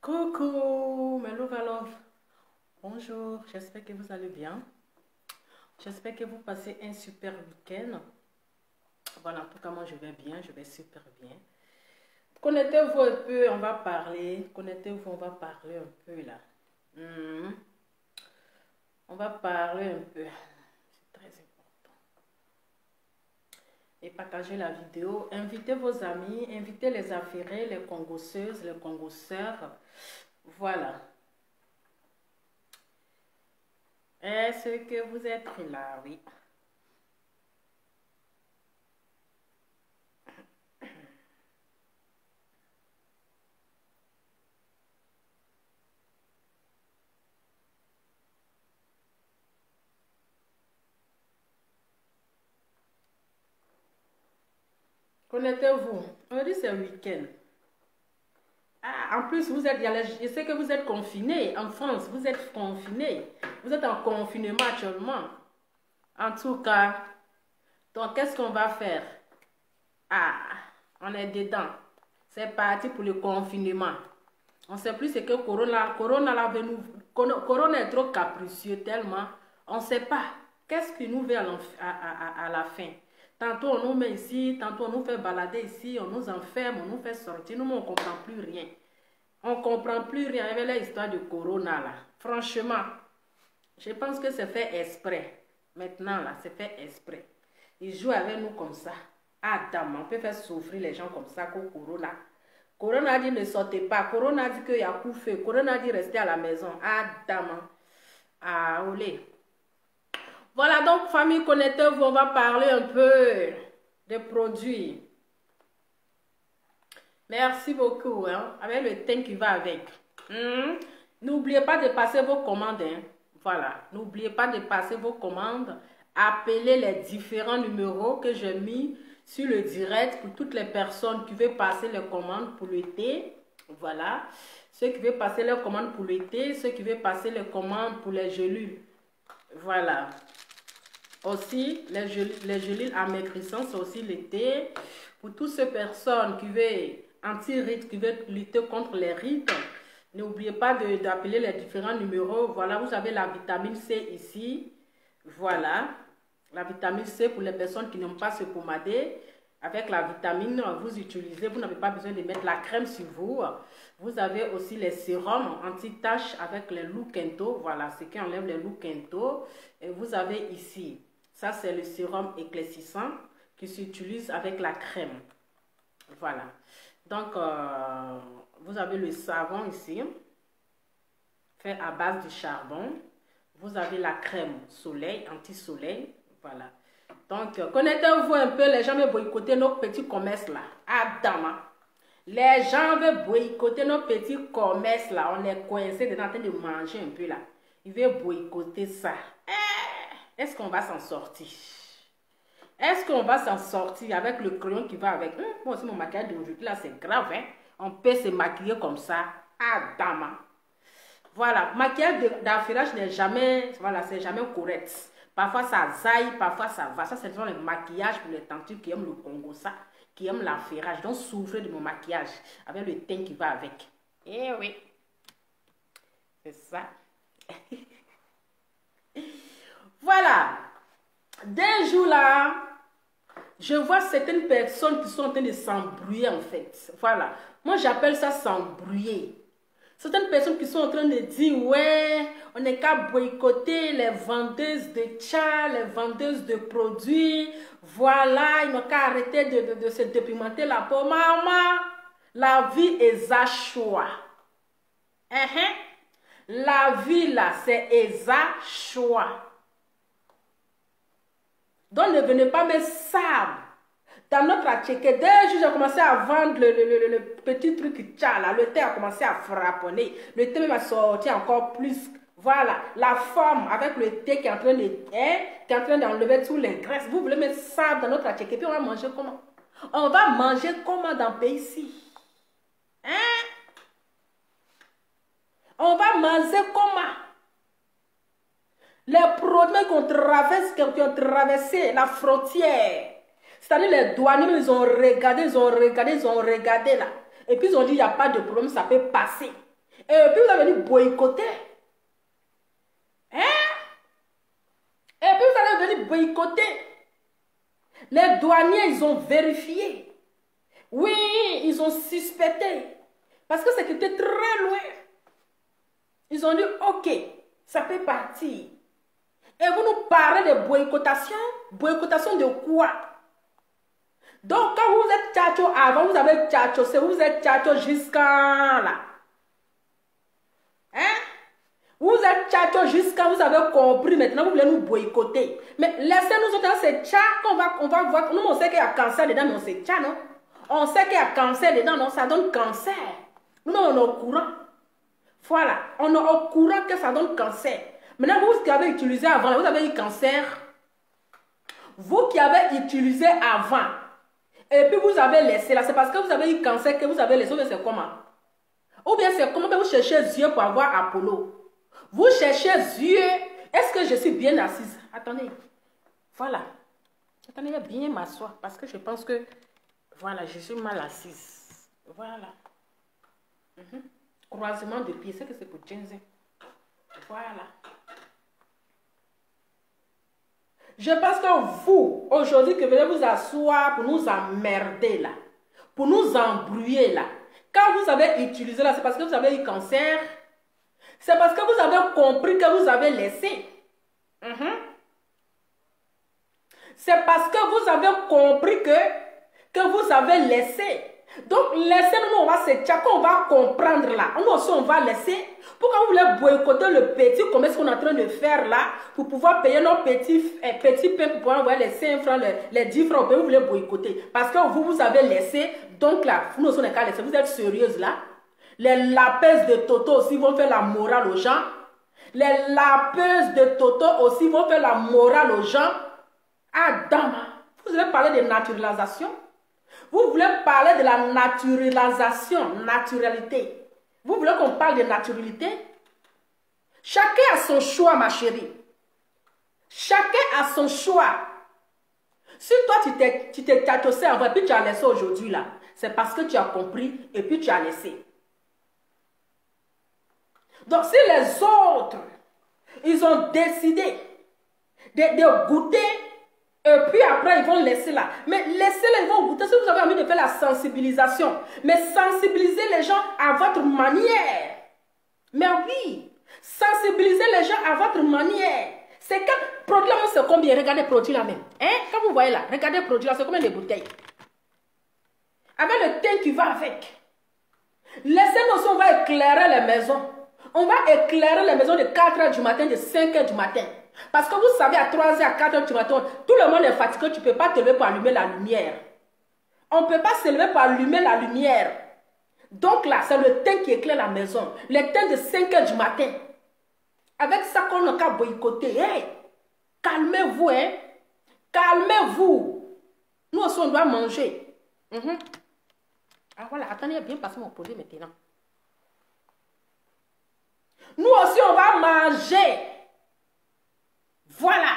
Coucou, mes love. Bonjour, j'espère que vous allez bien. J'espère que vous passez un super week-end. Voilà, en tout cas, moi je vais bien, je vais super bien. Connectez-vous un peu, on va parler. Connectez-vous, on va parler un peu là. On va parler un peu. C'est très important. Et partagez la vidéo. Invitez vos amis, invitez les affairés, les congosseuses, les congosseurs. Voilà. Est-ce que vous êtes là? Oui. Connectez-vous. On dit c'est week-end. Ah, en plus, vous êtes, je sais que vous êtes confinés. En France, vous êtes confinés. Vous êtes en confinement actuellement. En tout cas, donc qu'est-ce qu'on va faire? Ah, on est dedans. C'est parti pour le confinement. On ne sait plus ce que Corona là veut nous. Corona est trop capricieux tellement. On ne sait pas. Qu'est-ce qui nous veut à la fin? Tantôt on nous met ici, tantôt on nous fait balader ici, on nous enferme, on nous fait sortir. Nous, on ne comprend plus rien. On ne comprend plus rien avec l'histoire de Corona là. Franchement, je pense que c'est fait exprès. Maintenant là, c'est fait exprès. Ils jouent avec nous comme ça. Ah, dame, on peut faire souffrir les gens comme ça qu'au Corona. Corona dit ne sortez pas. Corona dit qu'il y a coup de feu. Corona dit restez à la maison. Ah, dame. Ah, olé. Voilà, donc, famille, connectez-vous. On va parler un peu des produits. Merci beaucoup, hein, avec le thème qui va avec. N'oubliez pas de passer vos commandes. Hein. Voilà, n'oubliez pas de passer vos commandes. Appelez les différents numéros que j'ai mis sur le direct pour toutes les personnes qui veulent passer les commandes pour l'été. Voilà, ceux qui veulent passer les commandes pour l'été, ceux qui veulent passer les commandes pour les gelus. Voilà. Aussi, les gelines amaigrissants, c'est aussi l'été. Pour toutes ces personnes qui veulent anti-rides, qui veulent lutter contre les rides, n'oubliez pas d'appeler les différents numéros. Voilà, vous avez la vitamine C ici. Voilà, la vitamine C pour les personnes qui n'aiment pas se pommader. Avec la vitamine, vous utilisez, vous n'avez pas besoin de mettre la crème sur vous. Vous avez aussi les sérums anti-taches avec les Louquento. Voilà, ce qui enlève les Louquento. Et vous avez ici, ça c'est le sérum éclaircissant qui s'utilise avec la crème. Voilà. Donc, vous avez le savon ici, fait à base de charbon. Vous avez la crème soleil, anti-soleil. Voilà. Donc, connectez-vous un peu, les gens veulent boycotter nos petits commerces là. Adama. Les gens veulent boycotter nos petits commerces là. On est coincés dedans en train de manger un peu là. Ils veulent boycotter ça. Est-ce qu'on va s'en sortir? Est-ce qu'on va s'en sortir avec le crayon qui va avec? Moi aussi, mon maquillage d'aujourd'hui là, c'est grave. Hein? On peut se maquiller comme ça. Adama. Voilà, maquillage d'affairage n'est jamais, voilà, c'est jamais correct. Parfois ça zaille, parfois ça va. Ça, c'est les maquillages pour les tantines qui aiment le Congo, ça, qui aiment l'affairage. Donc, souffrez de mon maquillage avec le teint qui va avec. Eh oui, c'est ça. Voilà. D'un jour là, je vois certaines personnes qui sont en train de s'embrouiller en fait. Voilà. Moi, j'appelle ça s'embrouiller. Certaines personnes qui sont en train de dire, ouais, on n'est qu'à boycotter les vendeuses de tcha, les vendeuses de produits. Voilà, ils n'ont qu'à arrêter de se dépimenter la peau. Maman, la vie est à choix. La vie là, c'est à choix. Donc ne venez pas me sabre. Dans notre atelier, dès que j'ai commencé à vendre le petit truc tcha là, le thé a commencé à frapponner. Le thé m'a sorti encore plus. Voilà, la forme avec le thé qui est en train de, d'enlever tous les graisses. Vous voulez mettre ça dans notre atelier, puis on va manger comment? On va manger comment dans le pays ici? On va manger comment? Les produits qui ont traversé la frontière. C'est-à-dire les douaniers, ils ont regardé là. Et puis ils ont dit, il n'y a pas de problème, ça peut passer. Et puis vous allez venir boycotter. Hein? Et puis vous allez venir boycotter. Les douaniers, ils ont vérifié. Oui, ils ont suspecté. Parce que c'était très loin. Ils ont dit, ok, ça peut partir. Et vous nous parlez de boycottation. Boycottation de quoi? Donc, quand vous êtes tchatcho avant, vous avez tchatcho. C'est vous êtes tchatcho jusqu'à là. Hein? Vous êtes tchatcho jusqu'à vous avez compris. Maintenant, vous voulez nous boycotter. Mais laissez-nous autres, c'est tchat qu'on va voir. Nous, on sait qu'il y a cancer dedans, mais on sait tchat, non? On sait qu'il y a cancer dedans, non? Ça donne cancer. Nous, on est au courant. Voilà. On est au courant que ça donne cancer. Maintenant, vous qui avez utilisé avant, vous avez eu cancer. Vous qui avez utilisé avant, et puis vous avez laissé là, c'est parce que vous avez eu cancer que vous avez laissé, mais c'est comment? Ou bien c'est comment vous cherchez yeux pour avoir Apollo? Vous cherchez yeux. Est-ce que je suis bien assise? Attendez. Voilà. Attendez, je vais bien m'asseoir parce que je pense que, voilà, je suis mal assise. Voilà. Croisement de pieds, c'est que c'est pour Jensen. Voilà. Je pense que vous, aujourd'hui, que venez vous asseoir pour nous emmerder là, pour nous embrouiller là. Quand vous avez utilisé là, c'est parce que vous avez eu cancer. C'est parce que vous avez compris que vous avez laissé. C'est parce que vous avez compris que vous avez laissé. Donc, laissez-nous, on va se tchaker, on va comprendre là. Nous aussi, on va laisser. Pourquoi vous voulez boycotter le petit commerce qu'on est en train de faire là pour pouvoir payer nos petits pains pour pouvoir envoyer les 5 francs, les 10 francs, vous voulez boycotter. Parce que vous avez laissé. Donc là, nous aussi, on n'est qu'à laisser. Vous êtes sérieuse là. Les lapeuses de Toto aussi vont faire la morale aux gens. Les lapeuses de Toto aussi vont faire la morale aux gens. Adam, vous allez parler de naturalisation. Vous voulez parler de la naturalisation, naturalité. Vous voulez qu'on parle de naturalité? Chacun a son choix, ma chérie. Chacun a son choix. Si toi, tu t'es tatossé avant et puis tu as laissé aujourd'hui là, c'est parce que tu as compris et puis tu as laissé. Donc, si les autres, ils ont décidé de goûter, et puis après, ils vont laisser là. Mais laissez-les, ils vont goûter. Si vous avez envie de faire la sensibilisation, mais sensibilisez les gens à votre manière. Mais oui, sensibilisez les gens à votre manière. C'est quand, produit là, c'est combien? Regardez le produit là même. Hein? Quand vous voyez là, regardez le produit là, c'est combien de bouteilles? Avec le thym qui va avec. Laissez-nous, on va éclairer les maisons. On va éclairer les maisons de 4 h du matin, de 5 h du matin. Parce que vous savez, à 3 h, à 4 h du matin, tout le monde est fatigué, tu ne peux pas te lever pour allumer la lumière. On ne peut pas se lever pour allumer la lumière. Donc là, c'est le thym qui éclaire la maison. Le thym de 5 h du matin. Avec ça qu'on a qu'à boycotter. Hey, calmez-vous, hein. Calmez-vous. Nous aussi, on doit manger. Ah voilà, attendez, bien passer mon produit maintenant. Nous aussi, on va manger. Voilà.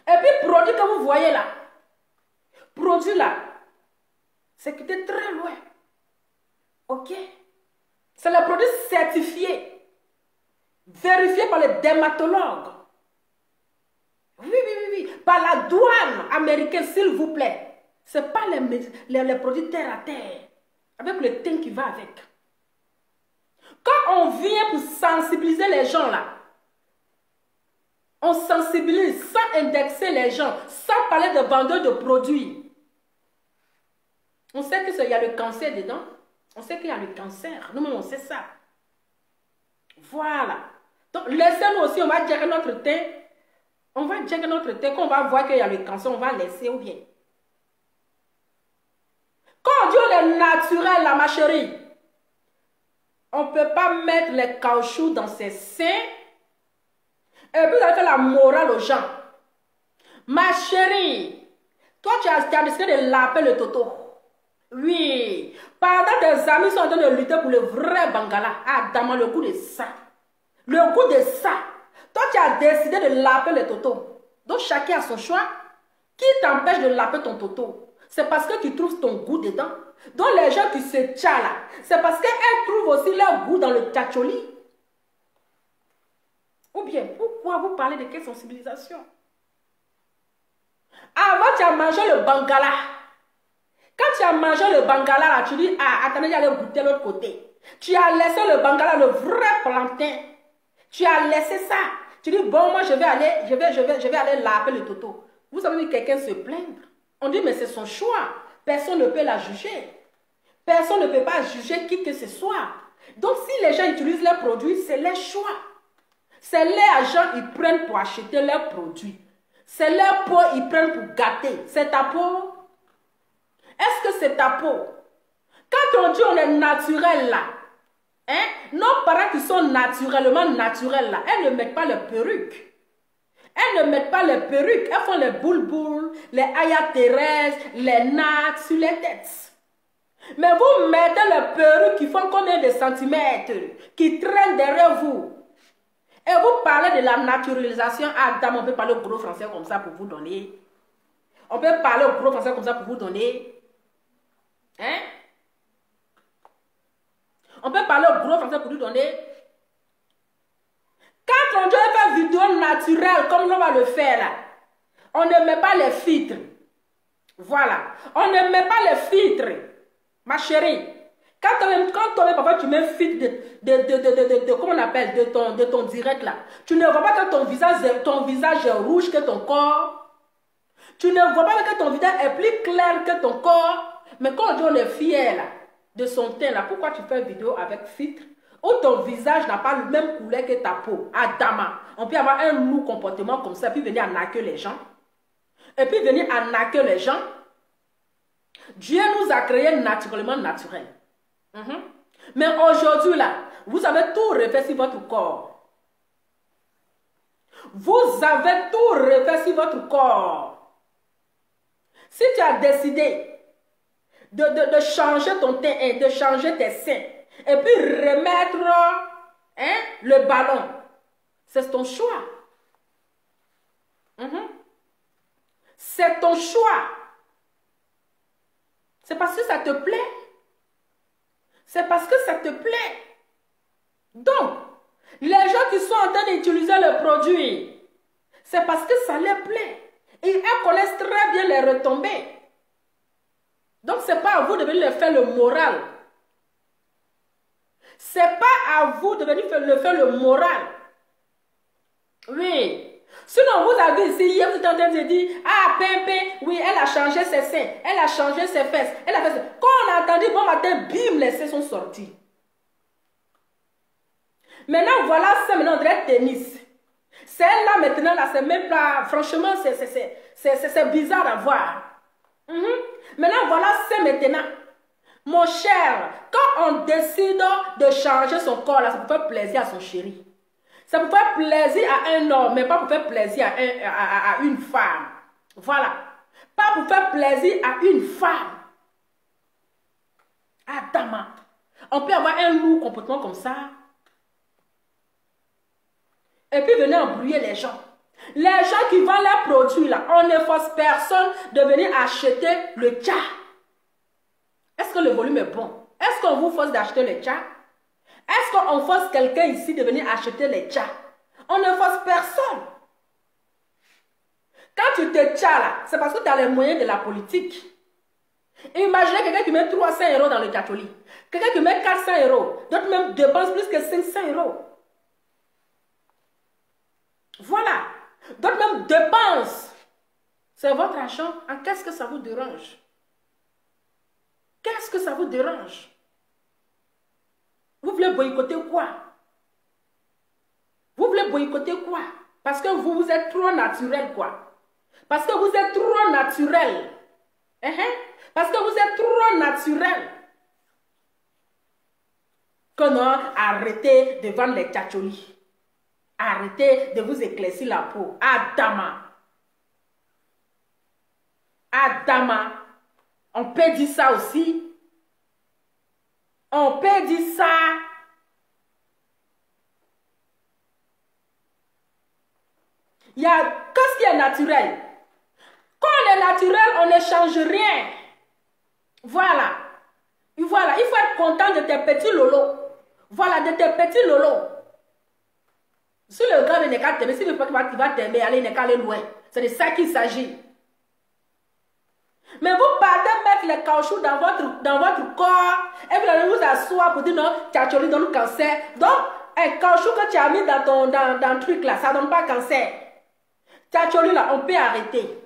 Et puis, produit que vous voyez là. Produit là. C'est que c'est très loin. Ok? C'est le produit certifié. Vérifié par les dermatologues. Oui. Par la douane américaine, s'il vous plaît. Ce n'est pas les produits terre à terre. Avec le thym qui va avec. Quand on vient pour sensibiliser les gens là, on sensibilise sans indexer les gens, sans parler de vendeurs de produits. On sait qu'il y a le cancer dedans. On sait qu'il y a le cancer. Nous-mêmes, on sait ça. Voilà. Donc, laissez-nous aussi, on va gérer notre thym. On va gérer notre thym. Quand on va voir qu'il y a le cancer, on va laisser ou bien. Quand on dit on est naturel, là, ma chérie, on ne peut pas mettre les caoutchoucs dans ses seins. Et puis, vous allez faire la morale aux gens. Ma chérie, toi, tu as décidé de laper le toto. Oui. Pendant tes amis sont en train de lutter pour le vrai Bangala. Ah, dans le goût de ça. Le goût de ça. Toi, tu as décidé de laper le toto. Donc, chacun a son choix. Qui t'empêche de laper ton toto? c'est parce que tu trouves ton goût dedans. Donc les gens qui se tchallent là, c'est parce qu'elles trouvent aussi leur goût dans le tchatcholi. Ou bien, pourquoi vous parlez de quelle sensibilisation? Avant, tu as mangé le bangala. Quand tu as mangé le bangala, là, tu dis, ah, attendez, j'allais goûter l'autre côté. Tu as laissé le bangala, le vrai plantain. Tu as laissé ça. Tu dis, bon, moi, je vais aller laver le toto. Vous avez vu quelqu'un se plaindre. On dit, mais c'est son choix. Personne ne peut la juger. Personne ne peut pas juger qui que ce soit. Donc, si les gens utilisent leurs produits, c'est leur choix. C'est les agents ils prennent pour acheter leurs produits. C'est leur peau ils prennent pour gâter. C'est ta peau. Est-ce que c'est ta peau? Quand on dit on est naturel là, hein, nos parents qui sont naturellement naturels là, elles ne mettent pas les perruques. Elles ne mettent pas les perruques. Elles font les boules-boules, les Aya Thérèse, les nattes sur les têtes. Mais vous mettez les perruques qui font combien de centimètres, qui traînent derrière vous. Et vous parlez de la naturalisation. Ah, dame, on peut parler au gros français comme ça pour vous donner. On peut parler au gros français comme ça pour vous donner. Hein? On peut parler au gros français pour vous donner. Quand on doit faire vidéo naturelle, comme on va le faire là, on ne met pas les filtres. Voilà. On ne met pas les filtres. Ma chérie. Quand parfois tu mets un filtre comment on appelle, de ton direct là, tu ne vois pas que ton visage est rouge que ton corps. Tu ne vois pas que ton visage est plus clair que ton corps. Mais quand on est fier là, de son teint là, pourquoi tu fais une vidéo avec filtre? Ou ton visage n'a pas le même couleur que ta peau. Adama. On peut avoir un lourd comportement comme ça, puis venir arnaquer les gens. Et puis venir arnaquer les gens. Dieu nous a créés naturellement naturels. Mais aujourd'hui, là, vous avez tout refait sur votre corps. Vous avez tout refait sur votre corps. Si tu as décidé de changer ton teint et de changer tes seins, et puis remettre le ballon, c'est ton choix. C'est ton choix. C'est parce que ça te plaît. C'est parce que ça te plaît. Donc, les gens qui sont en train d'utiliser le produit, c'est parce que ça leur plaît. Et elles connaissent très bien les retombées. Donc, ce n'est pas à vous de venir leur faire le moral. Ce n'est pas à vous de venir leur faire le moral. Oui. Sinon, vous avez ici, hier, vous êtes en train de dire, ah, Pimpin, oui, elle a changé ses seins, elle a changé ses fesses, elle a fait ça. Quand on a entendu, bon matin, bim, les seins sont sortis. Maintenant, voilà, c'est maintenant de tennis. Celle-là, maintenant, là, c'est même pas, franchement, c'est bizarre à voir. Maintenant, voilà, c'est maintenant. Mon cher, quand on décide de changer son corps, là, ça peut faire plaisir à son chéri. Ça peut faire plaisir à un homme, mais pas pour faire plaisir à une femme. Voilà. Pas pour faire plaisir à une femme. Adama. On peut avoir un lourd comportement comme ça. Et puis venir embrouiller les gens. Les gens qui vendent leurs produits là, on ne force personne de venir acheter le tcha. Est-ce que le volume est bon? Est-ce qu'on vous force d'acheter le tcha? Est-ce qu'on force quelqu'un ici de venir acheter les tchas? On ne force personne. Quand tu te tchas là, c'est parce que tu as les moyens de la politique. Imaginez quelqu'un qui met 300 € dans le tchatcholi. Quelqu'un qui met 400 €. D'autres même dépensent plus que 500 €. Voilà. D'autres même dépensent. C'est votre argent. Qu'est-ce que ça vous dérange? Qu'est-ce que ça vous dérange? Vous voulez boycotter quoi? Vous voulez boycotter quoi? Parce que vous êtes trop naturel, quoi. Parce que vous êtes trop naturel. Parce que vous êtes trop naturel. Que non, arrêtez de vendre les tchatcholis. Arrêtez de vous éclaircir la peau. Adama. Adama. On peut dire ça aussi. On peut dire ça. Qu'est-ce qui est naturel? Quand on est naturel, on ne change rien. Voilà. Voilà, il faut être content de tes petits lolos. Voilà, de tes petits lolos. Si le gars n'est qu'à t'aimer, si le gars qui va t'aimer, il n'est qu'à aller loin. C'est de ça qu'il s'agit. Mais vous partez mettre les caoutchoucs dans votre corps et vous allez vous asseoir pour dire non, tu as donné le cancer. Donc, un caoutchouc que tu as mis dans le truc là, ça ne donne pas cancer. Tu as là, on peut arrêter.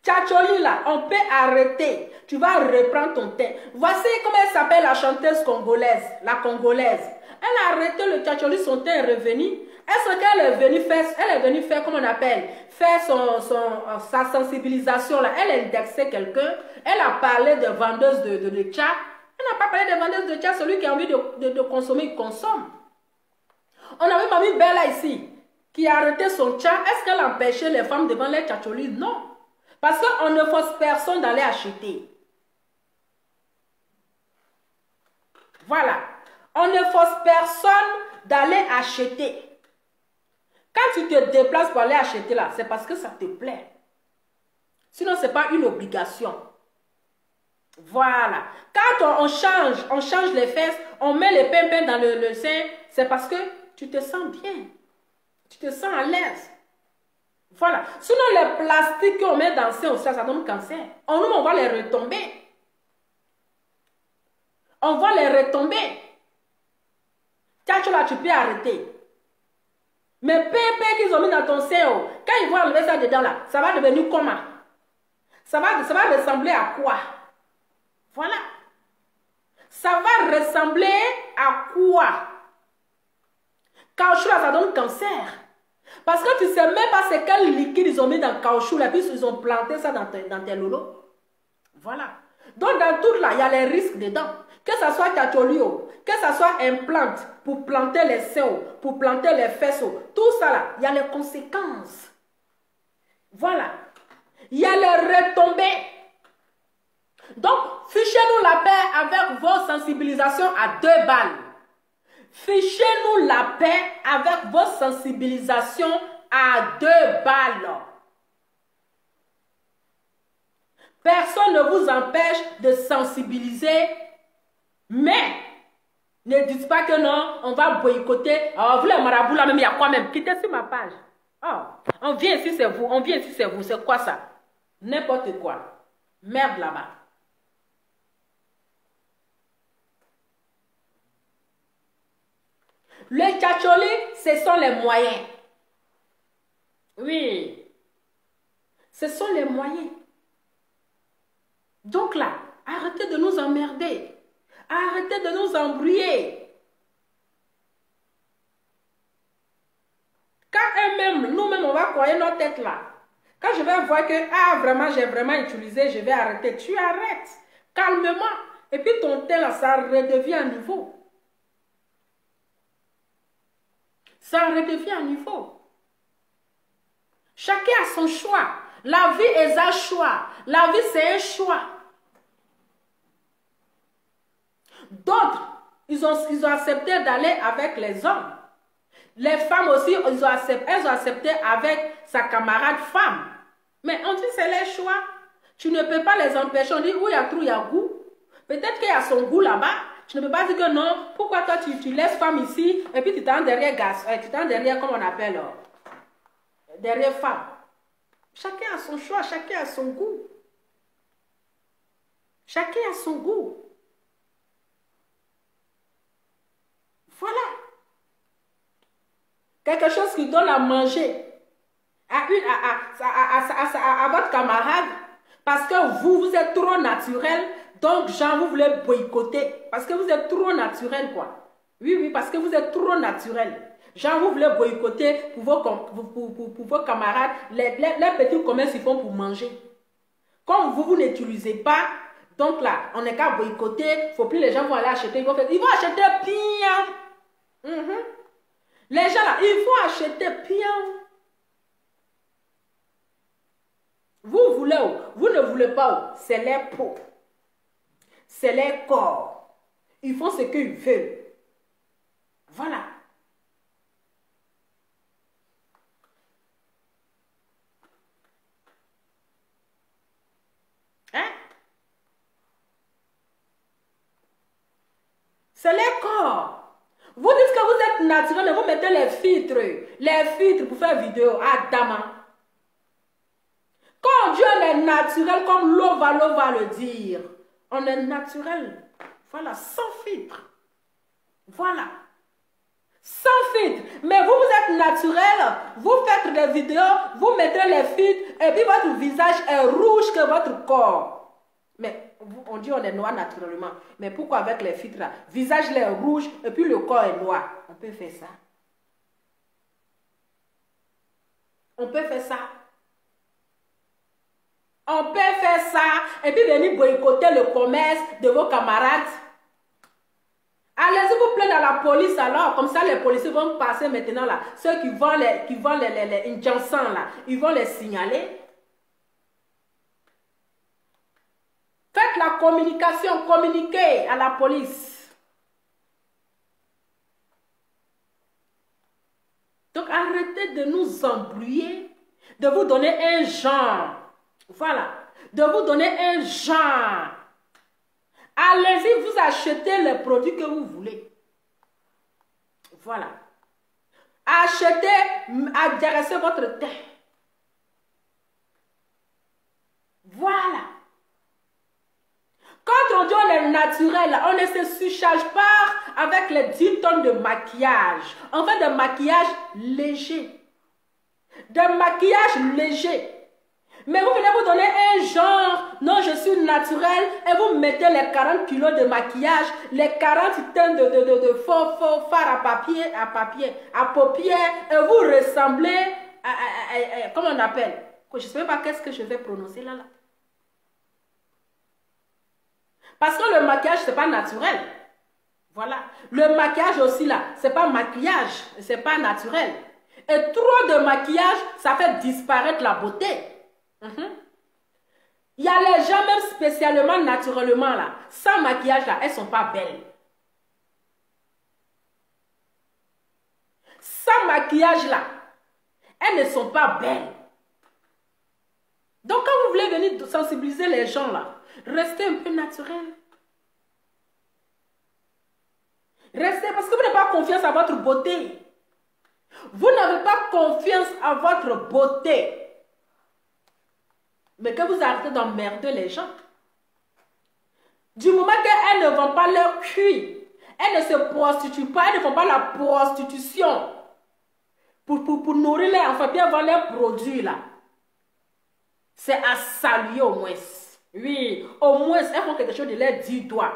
Tchatcholi là, on peut arrêter. Tu vas reprendre ton thème. Voici comment elle s'appelle la chanteuse congolaise, la congolaise. Elle a arrêté le tchatcholi, son thème est revenu. Est-ce qu'elle est venue faire, comment on appelle, faire sa sensibilisation là. Elle a indexé quelqu'un. Elle a parlé de vendeuses de tchat. Elle n'a pas parlé de vendeuses de tchat. Celui qui a envie de consommer, il consomme. On a vu Mamie Bella ici, qui a arrêté son tchat. Est-ce qu'elle a empêché les femmes de vendre les tchatcholis? Non. Parce qu'on ne force personne d'aller acheter. Voilà. On ne force personne d'aller acheter. Quand tu te déplaces pour aller acheter là, c'est parce que ça te plaît. Sinon, ce n'est pas une obligation. Voilà. Quand on change les fesses, on met les pimpins dans le sein, c'est parce que tu te sens bien. Tu te sens à l'aise. Voilà. Sinon, les plastiques qu'on met dans le sein aussi, ça donne cancer. On va les retomber. On va les retomber. Là, tu peux arrêter. Mais pépé qu'ils ont mis dans ton sein, quand ils vont enlever ça dedans, là, ça va devenir comment? Ça va ressembler à quoi? Voilà. Ça va ressembler à quoi? Caoutchouc, là, ça donne cancer. Parce que tu ne sais même pas c'est quel liquide ils ont mis dans le caoutchouc, là, puis ils ont planté ça dans tes lolos. Voilà. Donc, dans tout là, il y a les risques dedans. Que ce soit tchatcholio, que ce soit implante pour planter les seins, pour planter les fesses, tout ça là, il y a les conséquences. Voilà. Il y a les retombées. Donc, fichez-nous la paix avec vos sensibilisations à 2 balles. Fichez-nous la paix avec vos sensibilisations à 2 balles. Personne ne vous empêche de sensibiliser, mais ne dites pas que non, on va boycotter. Oh, vous les marabouts là, même il y a quoi même? Quittez sur ma page. Oh, on vient ici, c'est vous. On vient ici, c'est vous. C'est quoi ça? N'importe quoi. Merde là-bas. Le tchatcholi, ce sont les moyens. Oui. Ce sont les moyens. Donc là, arrêtez de nous emmerder. Arrêtez de nous embrouiller. Quand nous-mêmes, on va croire notre tête là. Quand je vais voir que, ah, vraiment, j'ai vraiment utilisé, je vais arrêter. Tu arrêtes. Calmement. Et puis ton thé là, ça redevient à niveau. Ça redevient à niveau. Chacun a son choix. La vie est un choix. La vie, c'est un choix. D'autres, ils ont accepté d'aller avec les hommes. Les femmes aussi, elles ont accepté avec sa camarade femme. Mais on dit c'est les choix. Tu ne peux pas les empêcher. On dit où il y a trou, il y a goût. Peut-être qu'il y a son goût là-bas. Tu ne peux pas dire que non. Pourquoi toi tu laisses femme ici et puis tu t'en derrière gaz, tu t'en derrière, comment on appelle, derrière femme. Chacun a son choix, chacun a son goût. Chacun a son goût. Voilà. Quelque chose qui donne à manger à votre camarade parce que vous êtes trop naturel. Donc, genre, vous voulez boycotter parce que vous êtes trop naturel, quoi. Oui, parce que vous êtes trop naturel. Genre, vous voulez boycotter pour vos camarades. Les petits commerces, ils font pour manger. Comme vous n'utilisez pas, donc là, on n'est qu'à boycotter. Il ne faut plus les gens vont aller acheter. Ils vont acheter bien. Les gens là, ils vont acheter bien. Vous voulez, vous ne voulez pas, c'est les peaux. C'est les corps. Ils font ce qu'ils veulent. Voilà. C'est les corps. Vous dites que vous êtes naturel et vous mettez les filtres pour faire vidéo. Adama. Quand Dieu est naturel, comme Lovalo va le dire, on est naturel. Voilà, sans filtre. Voilà. Sans filtre. Mais vous, vous êtes naturel, vous faites des vidéos, vous mettez les filtres, et puis votre visage est rouge que votre corps. Mais on dit on est noir naturellement. Mais pourquoi avec les filtres là? Visage est rouge, et puis le corps est noir. On peut faire ça. On peut faire ça. On peut faire ça, et puis venir boycotter le commerce de vos camarades. Allez-y vous plaît dans la police alors, comme ça les policiers vont passer maintenant là. Ceux qui vendent les injections là, ils vont les signaler. Faites la communication, communiquez à la police. Donc arrêtez de nous embrouiller, de vous donner un genre. Voilà, de vous donner un genre. Allez-y, vous achetez les produits que vous voulez. Voilà. Achetez, adressez votre teint. Voilà. Quand on dit on est naturel, on ne se surcharge pas avec les 10 tonnes de maquillage. On fait des maquillages légers. Des maquillages légers. Mais vous venez vous donner un genre, non, je suis naturel, et vous mettez les 40 kilos de maquillage, les 40 tonnes de faux fard à paupières, et vous ressemblez à comment on appelle? Je ne sais même pas qu'est-ce que je vais prononcer là. Parce que le maquillage, ce n'est pas naturel. Voilà. Le maquillage aussi là, ce n'est pas maquillage, ce n'est pas naturel. Et trop de maquillage, ça fait disparaître la beauté. Il y a les gens, même spécialement naturellement là, sans maquillage là, elles ne sont pas belles. Sans maquillage là, elles ne sont pas belles. Donc quand vous voulez venir sensibiliser les gens là, restez un peu naturel. Restez, parce que vous n'avez pas confiance à votre beauté. Vous n'avez pas confiance à votre beauté. Mais que vous arrêtez d'emmerder les gens. Du moment qu'elles ne vendent pas leur cul, elles ne se prostituent pas, elles ne font pas la prostitution pour nourrir les enfants, bien vendre leurs produits là. C'est à saluer au moins. Oui, au moins elles font quelque chose de leurs 10 doigts.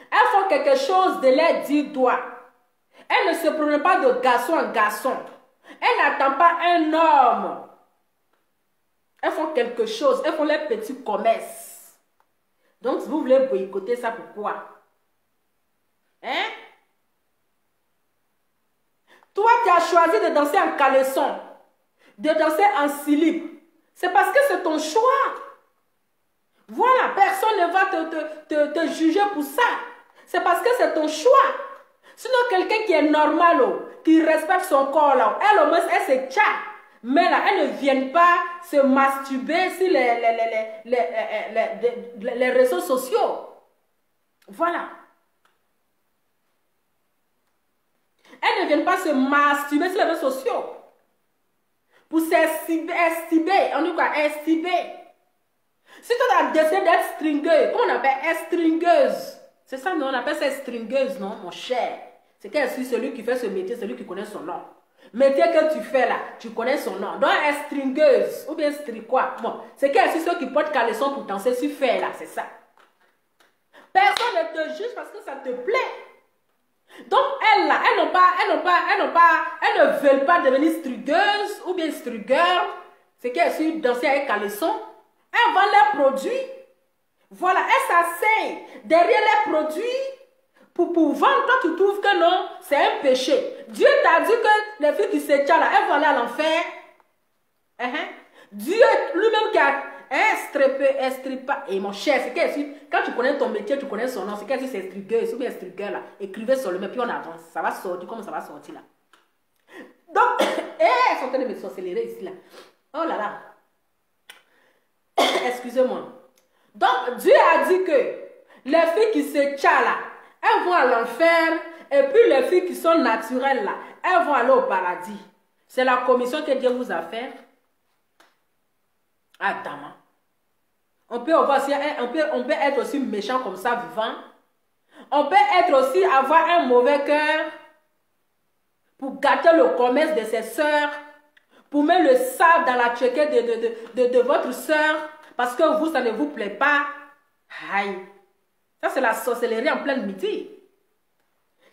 Elles font quelque chose de leurs 10 doigts. Elles ne se prennent pas de garçon en garçon. Elles n'attendent pas un homme. Elles font quelque chose, elles font les petits commerces. Donc, si vous voulez boycotter ça, pourquoi? Hein? Toi, tu as choisi de danser en caleçon, de danser en slip. C'est parce que c'est ton choix. Voilà, personne ne va te juger pour ça. C'est parce que c'est ton choix. Sinon, quelqu'un qui est normal, qui respecte son corps, là, elle au moins, elle se tient. Mais là, elles ne viennent pas se masturber sur les réseaux sociaux. Voilà. Elles ne viennent pas se masturber sur les réseaux sociaux. Pour s'estimer, on dit quoi? Estimer. Si tu as décidé d'être stringueuse, comment on appelle stringueuse? C'est ça, non? On appelle ça stringueuse, non, mon cher? C'est qu'elle suit celui qui fait ce métier, celui qui connaît son nom. Métier que tu fais là, tu connais son nom. Donc, elle est stringueuse ou bien quoi. Bon, c'est qu'elle suit ceux qui portent caleçon pour danser sur fer là, c'est ça. Personne ne te juge parce que ça te plaît. Donc, elles là, elles ne veulent pas devenir stringueuses ou bien stringueur. C'est qu'elles suivent danser avec caleçon. Elles vendent leurs produits. Voilà, elles s'asseyent derrière les produits. Pour vendre, toi tu trouves que non, c'est un péché. Dieu t'a dit que les filles qui se tiennent là, elles vont aller à l'enfer. Dieu lui-même qui a pas. Et mon cher, c'est qu'elle quand tu connais ton métier, tu connais son nom, c'est qu'elle dit c'est strigueuse ou bien strigueur là. Écrivez sur le même, puis on avance. Ça va sortir, comment ça va sortir là. Donc, elles sont en train de me sorcellerer ici là. Oh là là. Excusez-moi. Donc, Dieu a dit que les filles qui se tiennent là, elles vont à l'enfer. Et puis les filles qui sont naturelles là, elles vont aller au paradis. C'est la commission que Dieu vous a fait. Attends. On peut être aussi méchant comme ça, vivant. On peut être aussi, avoir un mauvais cœur pour gâter le commerce de ses sœurs, pour mettre le sable dans la tchéquette de votre sœur, parce que vous, ça ne vous plaît pas. Aïe. Ça, c'est la sorcellerie en plein midi.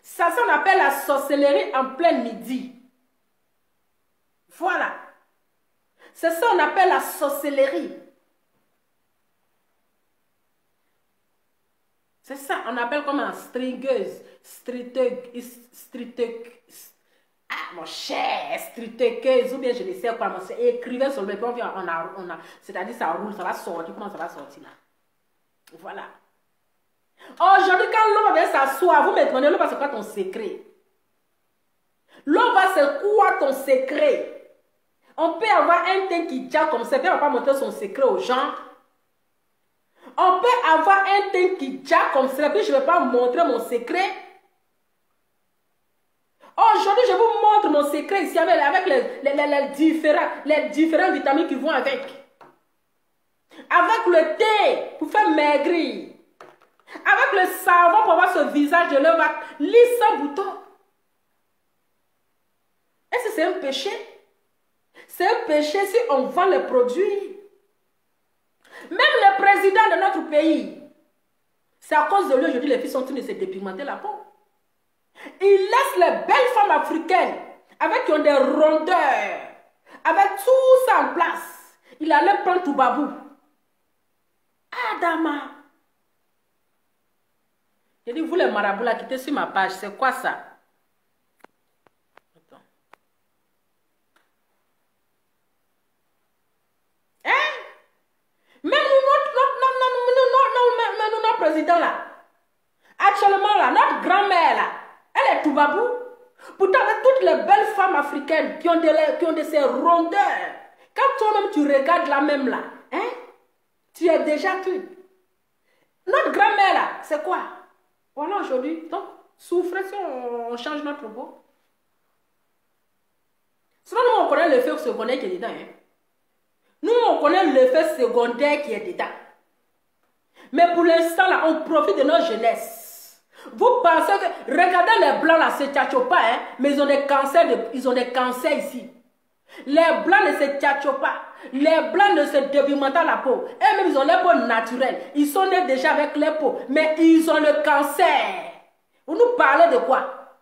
Ça, on appelle la sorcellerie en plein midi. Voilà. C'est ça qu'on appelle la sorcellerie. C'est ça, on appelle comme un stringueuse, ah mon cher, stritequeuse, ou bien je ne sais quoi, écrivez sur le plan, c'est-à-dire ça roule, ça va sortir, comment ça va sortir là? Voilà. Aujourd'hui, quand l'homme vient s'asseoir, vous me demandez, l'homme, c'est quoi ton secret? L'homme, c'est quoi ton secret? On peut avoir un teint qui déjà comme ça, on ne va pas montrer son secret aux gens. On peut avoir un teint qui déjà comme ça, puis je ne vais pas montrer mon secret. Aujourd'hui, je vous montre mon secret ici avec les différents vitamines qui vont avec. Avec le thé pour faire maigrir. Avec le savon pour avoir ce visage de l'homme lisse sans bouton. Est-ce que c'est un péché? C'est un péché si on vend les produits. Même le président de notre pays, c'est à cause de lui aujourd'hui les filles sont en train de se dépigmenter la peau. Il laisse les belles femmes africaines avec qui ont des rondeurs, avec tout ça en place. Il allait prendre tout babou. Adama. J'ai dit, vous les marabouts là, quittez sur ma page, c'est quoi ça? Attends. Hein? Même notre président là, actuellement là, notre grand-mère là, elle est tout babou. Pourtant, avec toutes les belles femmes africaines qui ont de ces rondeurs, quand toi-même tu regardes la même là, hein, tu es déjà tu. Notre grand-mère là, c'est quoi? Voilà aujourd'hui, donc, souffrez si on change notre peau. Sinon, nous, on connaît l'effet secondaire qui est dedans. Hein. Nous, on connaît l'effet secondaire qui est dedans. Mais pour l'instant, là, on profite de notre jeunesse. Vous pensez que, regardez les blancs là, c'est tchatchopa, hein, mais ils ont des cancers, ici. Les blancs ne se tchatchopent pas. Les blancs ne se dépigmentent pas la peau. Et même ils ont les peaux naturelles. Ils sont nés déjà avec les peaux. Mais ils ont le cancer. Vous nous parlez de quoi?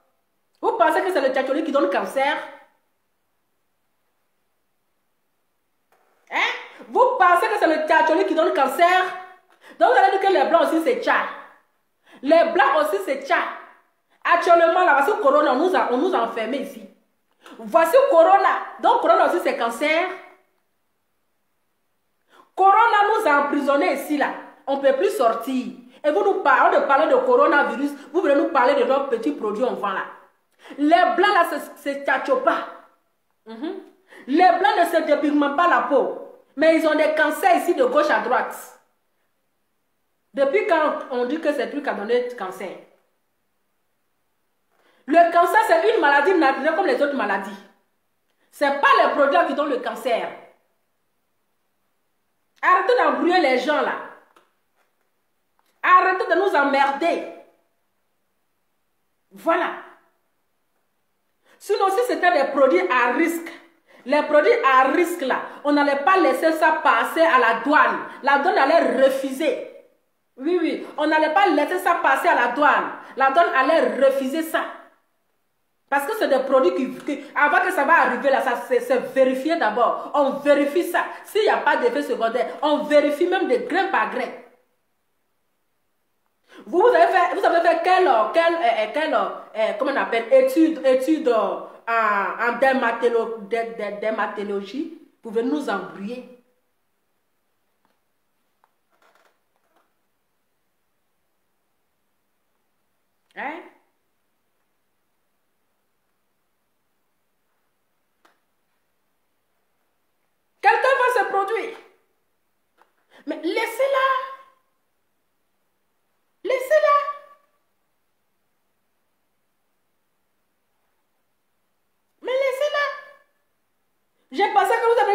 Vous pensez que c'est le tchatcholi qui donne cancer? Hein? Vous pensez que c'est le tchatcholi qui donne cancer? Donc vous allez dire que les blancs aussi c'est tchat. Les blancs aussi c'est tchat. Actuellement, là, voici Corona, on nous a enfermés ici. Voici Corona. Donc Corona aussi c'est cancer. Corona nous a emprisonnés ici là. On ne peut plus sortir. Et vous nous parlez de coronavirus. Vous voulez nous parler de nos petits produits en vend là. Les blancs là c'est tchatchopa. Les blancs ne se dépigmentent pas la peau. Mais ils ont des cancers ici de gauche à droite. Depuis quand on dit que c'est truc à donner cancer? Le cancer, c'est une maladie naturelle comme les autres maladies. Ce n'est pas les produits qui donnent le cancer. Arrêtez d'embrouiller les gens là. Arrêtez de nous emmerder. Voilà. Sinon, si c'était des produits à risque, les produits à risque là, on n'allait pas laisser ça passer à la douane. La douane allait refuser. Oui, on n'allait pas laisser ça passer à la douane. La douane allait refuser ça. Parce que c'est des produits qui, avant que ça va arriver là, c'est vérifié d'abord. On vérifie ça. S'il n'y a pas d'effet secondaire, on vérifie même de grain par grain. Vous avez fait quelle comment on appelle, étude en dermatologie. Vous pouvez nous embrouiller. Hein? Quelqu'un va se produire. Mais laissez-la. Laissez-la.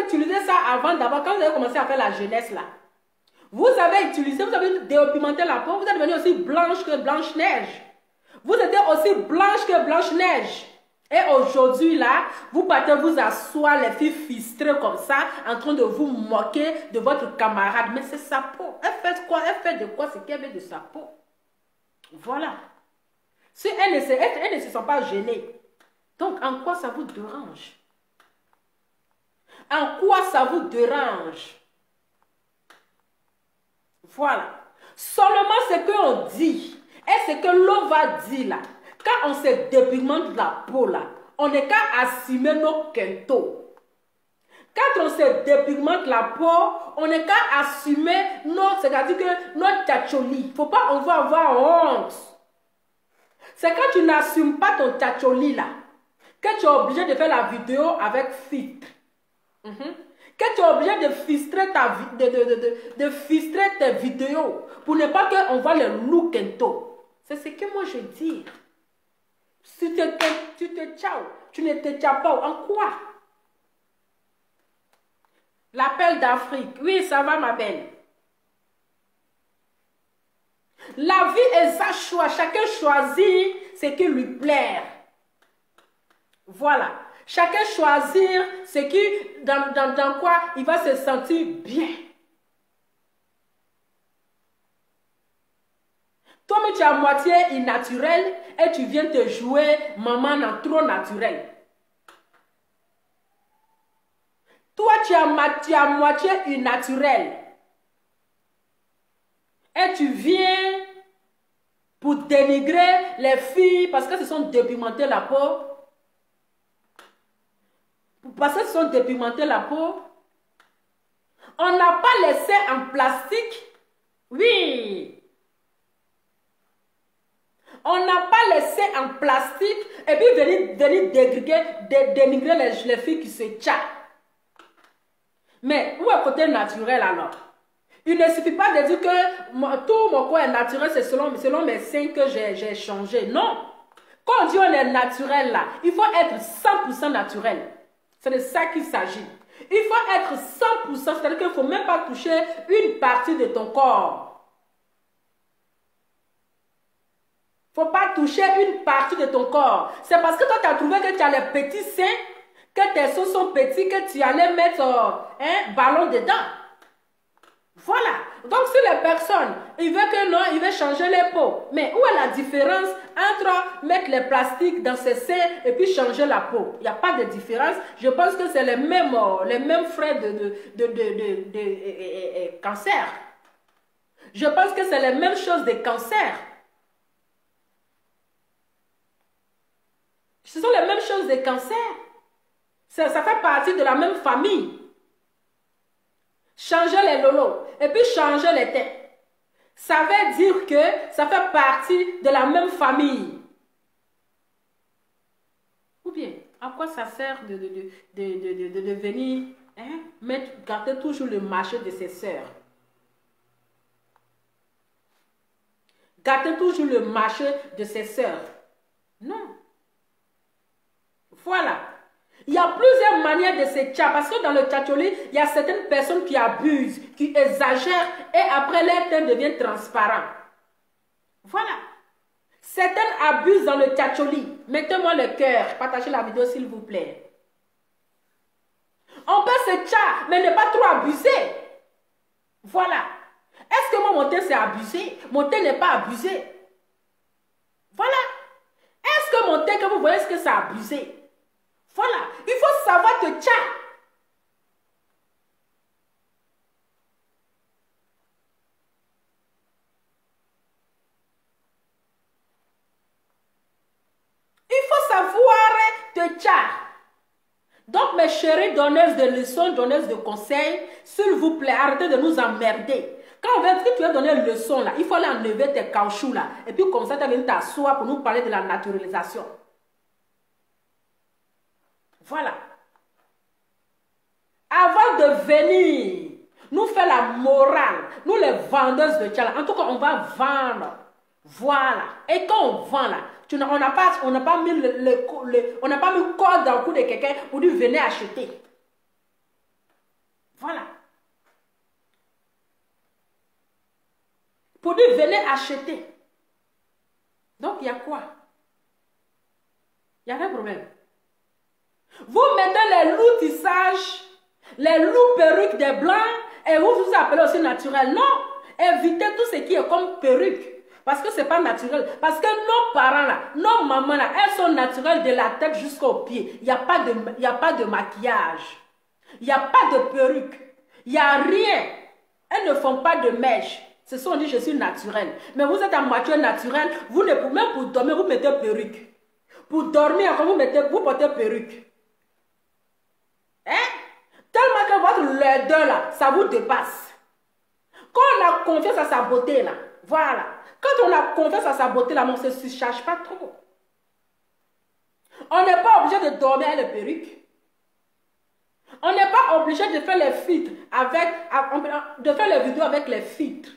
utilisé ça avant d'abord, quand vous avez commencé à faire la jeunesse là. Vous avez utilisé, vous avez dépimenté la peau, vous êtes devenu aussi blanche que Blanche-Neige. Vous étiez aussi blanche que Blanche-Neige. Et aujourd'hui, là, vous partez vous asseoir, les filles fistrées comme ça, en train de vous moquer de votre camarade. Mais c'est sa peau. Elle fait quoi? Elle fait de quoi ce qu'elle veut de sa peau. Voilà. Si elle ne se sent pas gênée. Donc, en quoi ça vous dérange? En quoi ça vous dérange? Voilà. Seulement ce qu'on dit et ce que l'on va dire là. Quand on se dépigmente la peau là, on n'est qu'à assumer nos quintos. Quand on se dépigmente la peau, on n'est qu'à assumer c'est-à-dire que notre tchacholi. Faut pas, on va avoir honte. C'est quand tu n'assumes pas ton tchacholi là, que tu es obligé de faire la vidéo avec filtre. Que tu es obligé de filtrer tes vidéos pour ne pas qu'on voit le look quinto. C'est ce que moi je dis. Si tu te tchao, tu ne te tchao pas. En quoi? L'appel d'Afrique. Oui, ça va ma belle. La vie est sa choix. Chacun choisit ce qui lui plaît. Voilà. Chacun choisir ce qui, dans quoi il va se sentir bien. Toi, mais tu es à moitié innaturel et tu viens te jouer maman en trop naturel. Toi, tu es à moitié innaturel. Et tu viens pour dénigrer les filles parce qu'elles se sont dépigmentées la peau. Parce qu'elles se sont dépigmentées la peau. On n'a pas laissé en plastique. Oui. On n'a pas laissé en plastique et puis venir dénigrer les filles qui se tchapent. Mais où est le côté naturel alors? Il ne suffit pas de dire que tout mon corps est naturel, c'est selon mes seins que j'ai changé. Non. Quand on dit on est naturel là, il faut être 100% naturel. C'est de ça qu'il s'agit. Il faut être 100%, c'est-à-dire qu'il ne faut même pas toucher une partie de ton corps. Il ne faut pas toucher une partie de ton corps. C'est parce que toi, tu as trouvé que tu as les petits seins, que tes seins sont petits, que tu allais mettre un ballon dedans. Voilà. Donc, si les personnes, ils veulent que non, ils veulent changer les peaux. Mais où est la différence entre mettre les plastiques dans ses seins et puis changer la peau? Il n'y a pas de différence. Je pense que c'est les mêmes frais de cancer. Je pense que c'est les mêmes choses de cancer. Ce sont les mêmes choses des cancers. Ça fait partie de la même famille. Changer les lolos et puis changer les têtes. Ça veut dire que ça fait partie de la même famille. Ou bien, à quoi ça sert de venir garder toujours le marché de ses sœurs? Garder toujours le marché de ses sœurs. Non. Voilà. Il y a plusieurs manières de se tchapper. Parce que dans le tchatcholi, il y a certaines personnes qui abusent, qui exagèrent et après leur teint devient transparent. Voilà. Certaines abusent dans le tchatcholi. Mettez-moi le cœur. Partagez la vidéo s'il vous plaît. On peut se tchapper, mais ne pas trop abuser. Voilà. Est-ce que moi, mon teint c'est abusé? Mon teint n'est pas abusé. Voilà. Est-ce que mon teint, que vous voyez, est-ce que c'est abusé? Voilà, il faut savoir te tchapper. Il faut savoir te tchapper. Donc, mes chéries donneuses de leçons, donneuses de conseils, s'il vous plaît, arrêtez de nous emmerder. Quand on veut que tu vas donner une leçon, là, il faut aller enlever tes caoutchoucs, là. Et puis, comme ça, tu vas venir t'asseoir pour nous parler de la naturalisation. Voilà. Avant de venir nous faire la morale, nous les vendeuses de tchala, en tout cas, on va vendre. Voilà. Et quand on vend là, on n'a pas mis on n'a pas mis corde dans le cou de quelqu'un pour lui venir acheter. Voilà. Pour dire, venez acheter. Donc, il y a quoi? Il y a un problème. Vous mettez les loups tissages, les loups perruques des blancs, et vous vous appelez aussi naturel. Non, évitez tout ce qui est comme perruque. Parce que ce n'est pas naturel. Parce que nos parents, là, nos mamans, là, elles sont naturelles de la tête jusqu'aux pieds. Il n'y a pas de maquillage. Il n'y a pas de perruque. Il n'y a rien. Elles ne font pas de mèche. Ce sont dit, je suis naturelle. Mais vous êtes en moitié naturelle. Vous ne pouvez même pour dormir, vous mettez perruque. Pour dormir, quand vous portez perruque. Hein? Tellement que votre laideur, là, ça vous dépasse. Quand on a confiance à sa beauté, là, voilà. Quand on a confiance à sa beauté, là, on ne se surcharge pas trop. On n'est pas obligé de dormir avec les perruques. On n'est pas obligé de faire les filtres de faire les vidéos avec les filtres.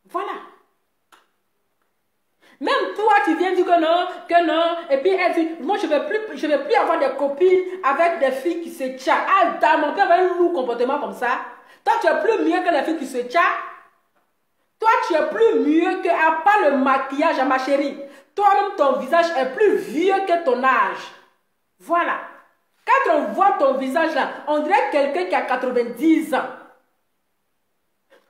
Voilà. Même toi, tu viens dire que non, et puis elle dit, moi je ne vais plus avoir des copines avec des filles qui se tchâtent. Ah, dame, on peut avoir un lourd comportement comme ça. Toi, tu es plus mieux que les filles qui se tchâtent. Toi, tu es plus mieux que, à part le maquillage, ma chérie. Toi-même, ton visage est plus vieux que ton âge. Voilà. Quand on voit ton visage là, on dirait quelqu'un qui a 90 ans.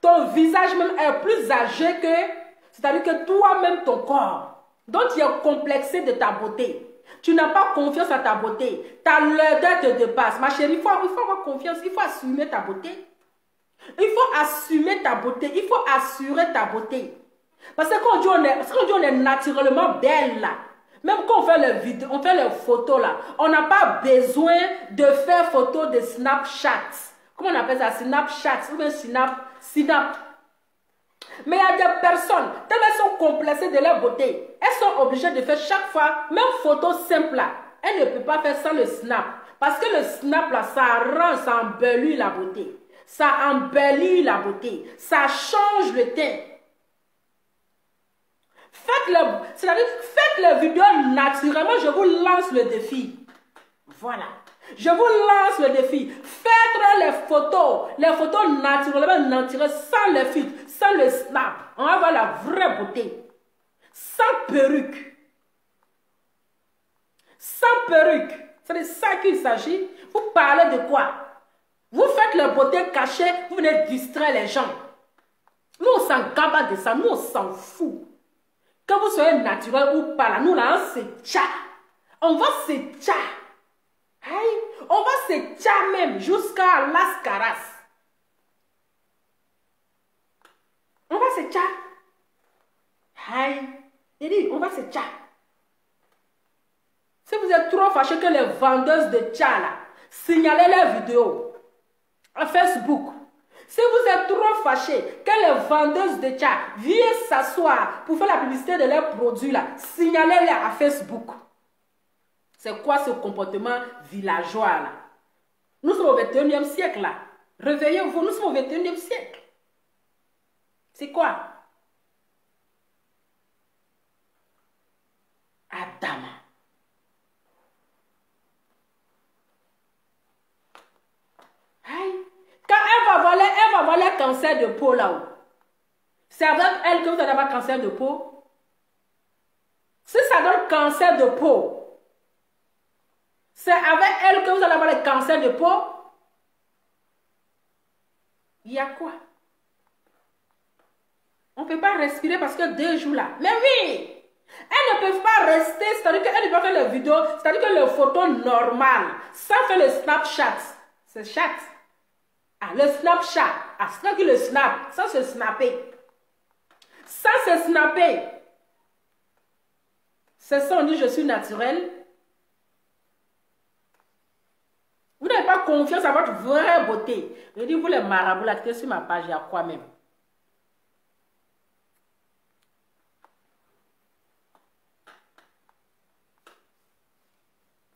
Ton visage même est plus âgé que... C'est-à-dire que toi-même, ton corps, donc tu es complexé de ta beauté. Tu n'as pas confiance à ta beauté. Ta laideur te dépasse. Ma chérie, il faut avoir confiance. Il faut assumer ta beauté. Il faut assumer ta beauté. Il faut assurer ta beauté. Parce que quand on est naturellement belle là, même quand on fait les vidéos, on fait les photos là, on n'a pas besoin de faire photo de Snapchat. Comment on appelle ça? Snapchat ou bien Snap. Mais il y a des personnes, tellement elles sont complexées de leur beauté, elles sont obligées de faire chaque fois, même photo simple là, elles ne peuvent pas faire sans le snap. Parce que le snap là, ça embellit la beauté. Ça embellit la beauté. Ça change le teint. Faites les vidéos naturellement, je vous lance le défi. Voilà. Je vous lance le défi. Faites les photos naturellement sans les filtres, sans le snap. On va voir la vraie beauté. Sans perruque. Sans perruque. C'est de ça qu'il s'agit. Vous parlez de quoi? Vous faites la beauté cachée, vous venez distraire les gens. Nous, on s'en gabe de ça. Nous, on s'en fout. Que vous soyez naturel ou pas, là, nous, là, on se tcha. On va se tcha. On va se tcha même jusqu'à Las Caras. On va se tcha. Il dit, on va se tcha. Si vous êtes trop fâché que les vendeuses de tcha, là, signalez leurs vidéos à Facebook. Si vous êtes trop fâché que les vendeuses de tcha viennent s'asseoir pour faire la publicité de leurs produits, là, signalez-les à Facebook. C'est quoi ce comportement villageois là? Nous sommes au 21e siècle là. Réveillez-vous, nous sommes au 21e siècle. C'est quoi? Adama. Quand elle va avoir le cancer de peau là-haut. C'est avec elle que vous allez avoir cancer de peau. Si ça donne cancer de peau, c'est avec elle que vous allez avoir le cancer de peau. Il y a quoi? On ne peut pas respirer parce que 2 jours là. Mais oui! Elles ne peuvent pas rester, c'est-à-dire qu'elles ne peuvent pas faire les vidéos, c'est-à-dire que les photos normales, sans faire le Snapchat. C'est chat. Ah, le Snapchat. Ah, c'est que le snap, sans se snapper. Sans se snapper. C'est ça, on dit je suis naturel. Vous n'avez pas confiance à votre vraie beauté. Je dis, vous les marabouts, là, qui êtes sur ma page, il y a quoi même?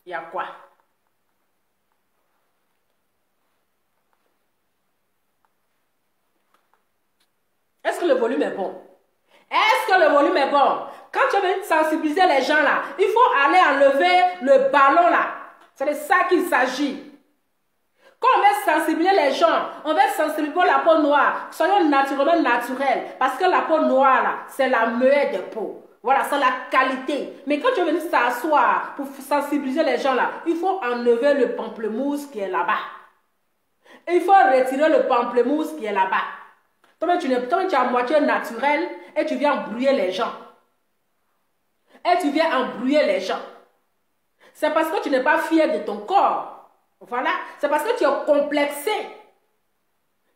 Il y a quoi? Est-ce que le volume est bon? Est-ce que le volume est bon? Quand tu veux sensibiliser les gens là, il faut aller enlever le ballon là. C'est de ça qu'il s'agit. Quand on veut sensibiliser les gens, on veut sensibiliser pour la peau noire. Soyons naturellement naturels. Parce que la peau noire, là, c'est la meilleure des peaux. Voilà, c'est la qualité. Mais quand tu veux venir s'asseoir pour sensibiliser les gens, là, il faut enlever le pamplemousse qui est là-bas. Il faut retirer le pamplemousse qui est là-bas. Toi, tu es à moitié naturel et tu viens embrouiller les gens. Et tu viens embrouiller les gens. C'est parce que tu n'es pas fier de ton corps. Voilà. C'est parce que tu es complexé.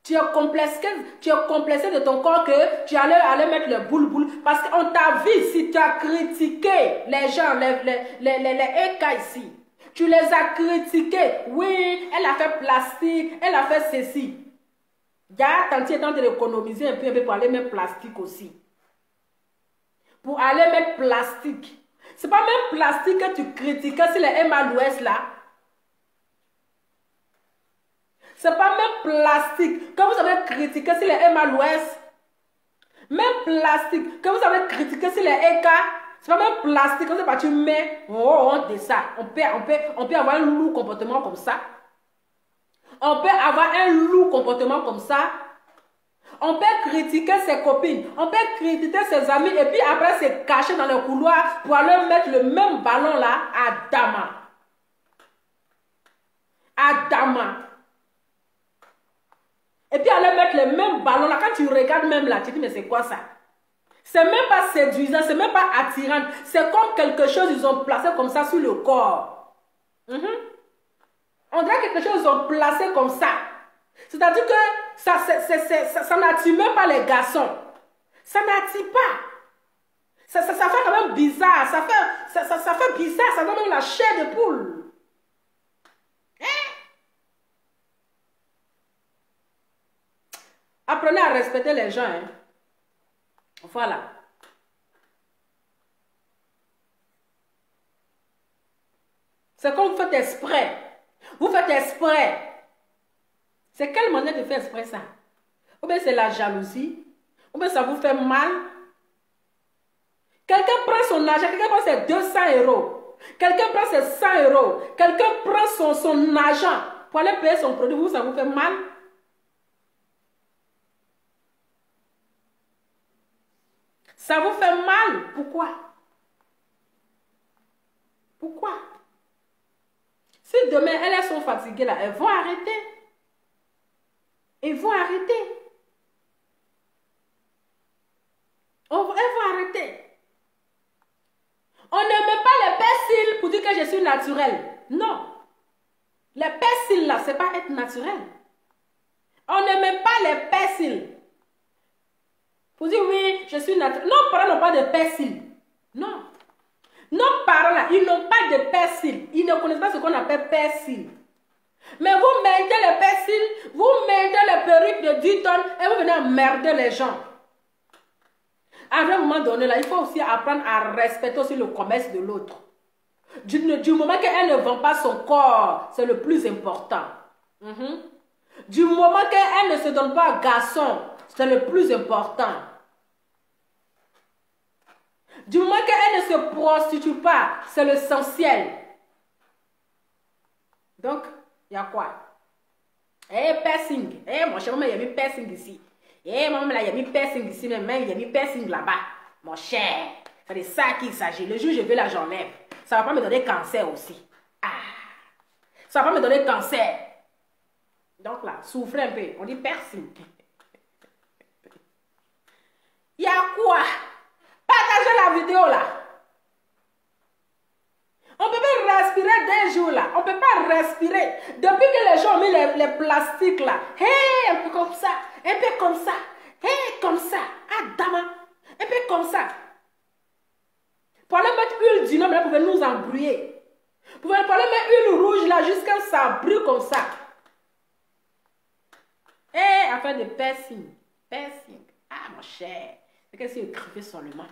Tu es complexé de ton corps que tu allais mettre le boule-boule. Parce qu'on t'a vu, si tu as critiqué les gens, les EK ici. Tu les as critiqués. Oui, elle a fait plastique, elle a fait ceci. Gars, tant tu es en train d'économiser un peu pour aller mettre plastique aussi. Pour aller mettre plastique. C'est pas même plastique que tu critiques si les MA là. C'est pas même plastique que vous avez critiqué si les MA Même plastique que vous avez critiqué si les EK. C'est pas même plastique que vous avez tu mets de ça. On peut avoir un lourd comportement comme ça. On peut avoir un lourd comportement comme ça. On peut critiquer ses copines, on peut critiquer ses amis et puis après se cacher dans le couloir pour aller mettre le même ballon là à Dama. À Dama. Et puis aller mettre le même ballon là. Quand tu regardes même là, tu te dis mais c'est quoi ça? C'est même pas séduisant, c'est même pas attirant. C'est comme quelque chose ils ont placé comme ça sur le corps. On dirait quelque chose ils ont placé comme ça. C'est-à-dire que ça n'attire même pas les garçons. Ça n'attire pas. Ça fait quand même bizarre. Ça fait bizarre. Ça donne même la chair de poule. Hein? Apprenez à respecter les gens. Hein? Voilà. C'est comme vous faites exprès. Vous faites exprès. C'est quelle manière de faire exprès ça? Ou bien c'est la jalousie? Ou bien ça vous fait mal? Quelqu'un prend son argent, quelqu'un prend ses 200 euros. Quelqu'un prend ses 100 euros. Quelqu'un prend son argent pour aller payer son produit. Vous, ça vous fait mal? Ça vous fait mal? Pourquoi? Pourquoi? Si demain, elles sont fatiguées là, elles vont arrêter. Ils vont arrêter. Elles vont arrêter. On ne met pas les persils pour dire que je suis naturelle. Non. Les persils là, c'est pas être naturel. On ne met pas les persils pour dire oui, je suis naturelle. Nos parents n'ont pas de persils. Non. Nos parents là, ils n'ont pas de persils. Ils ne connaissent pas ce qu'on appelle persils. Mais vous mettez les persils, vous mettez les perruques de 10 tonnes et vous venez emmerder les gens. À un moment donné, là, il faut aussi apprendre à respecter aussi le commerce de l'autre. Du moment qu'elle ne vend pas son corps, c'est le plus important. Du moment qu'elle ne se donne pas à garçon, c'est le plus important. Du moment qu'elle ne se prostitue pas, c'est l'essentiel. Donc, il y a quoi? Piercing. Mon cher, maman, il y a mis piercing ici. Maman, là, il y a mis piercing ici, mais même, il y a mis piercing là-bas. Mon cher, c'est de ça qu'il s'agit. Le jour où je vais là, j'enlève. Ça ne va pas me donner cancer aussi. Ça ne va pas me donner cancer. Donc là, souffrez un peu. On dit piercing. Il y a quoi? Partagez la vidéo là. On ne peut pas respirer des jours là. On ne peut pas respirer. Depuis que les gens ont mis les plastiques là. Un peu comme ça. Un peu comme ça. Comme ça. Dama. Un peu comme ça. Pour aller mettre huile du nom, vous pouvez nous embrouiller. Vous pouvez aller mettre huile rouge là jusqu'à ça brûle comme ça. Affaire de piercing. Piercing. Mon cher. C'est que si vous écrivez seulement.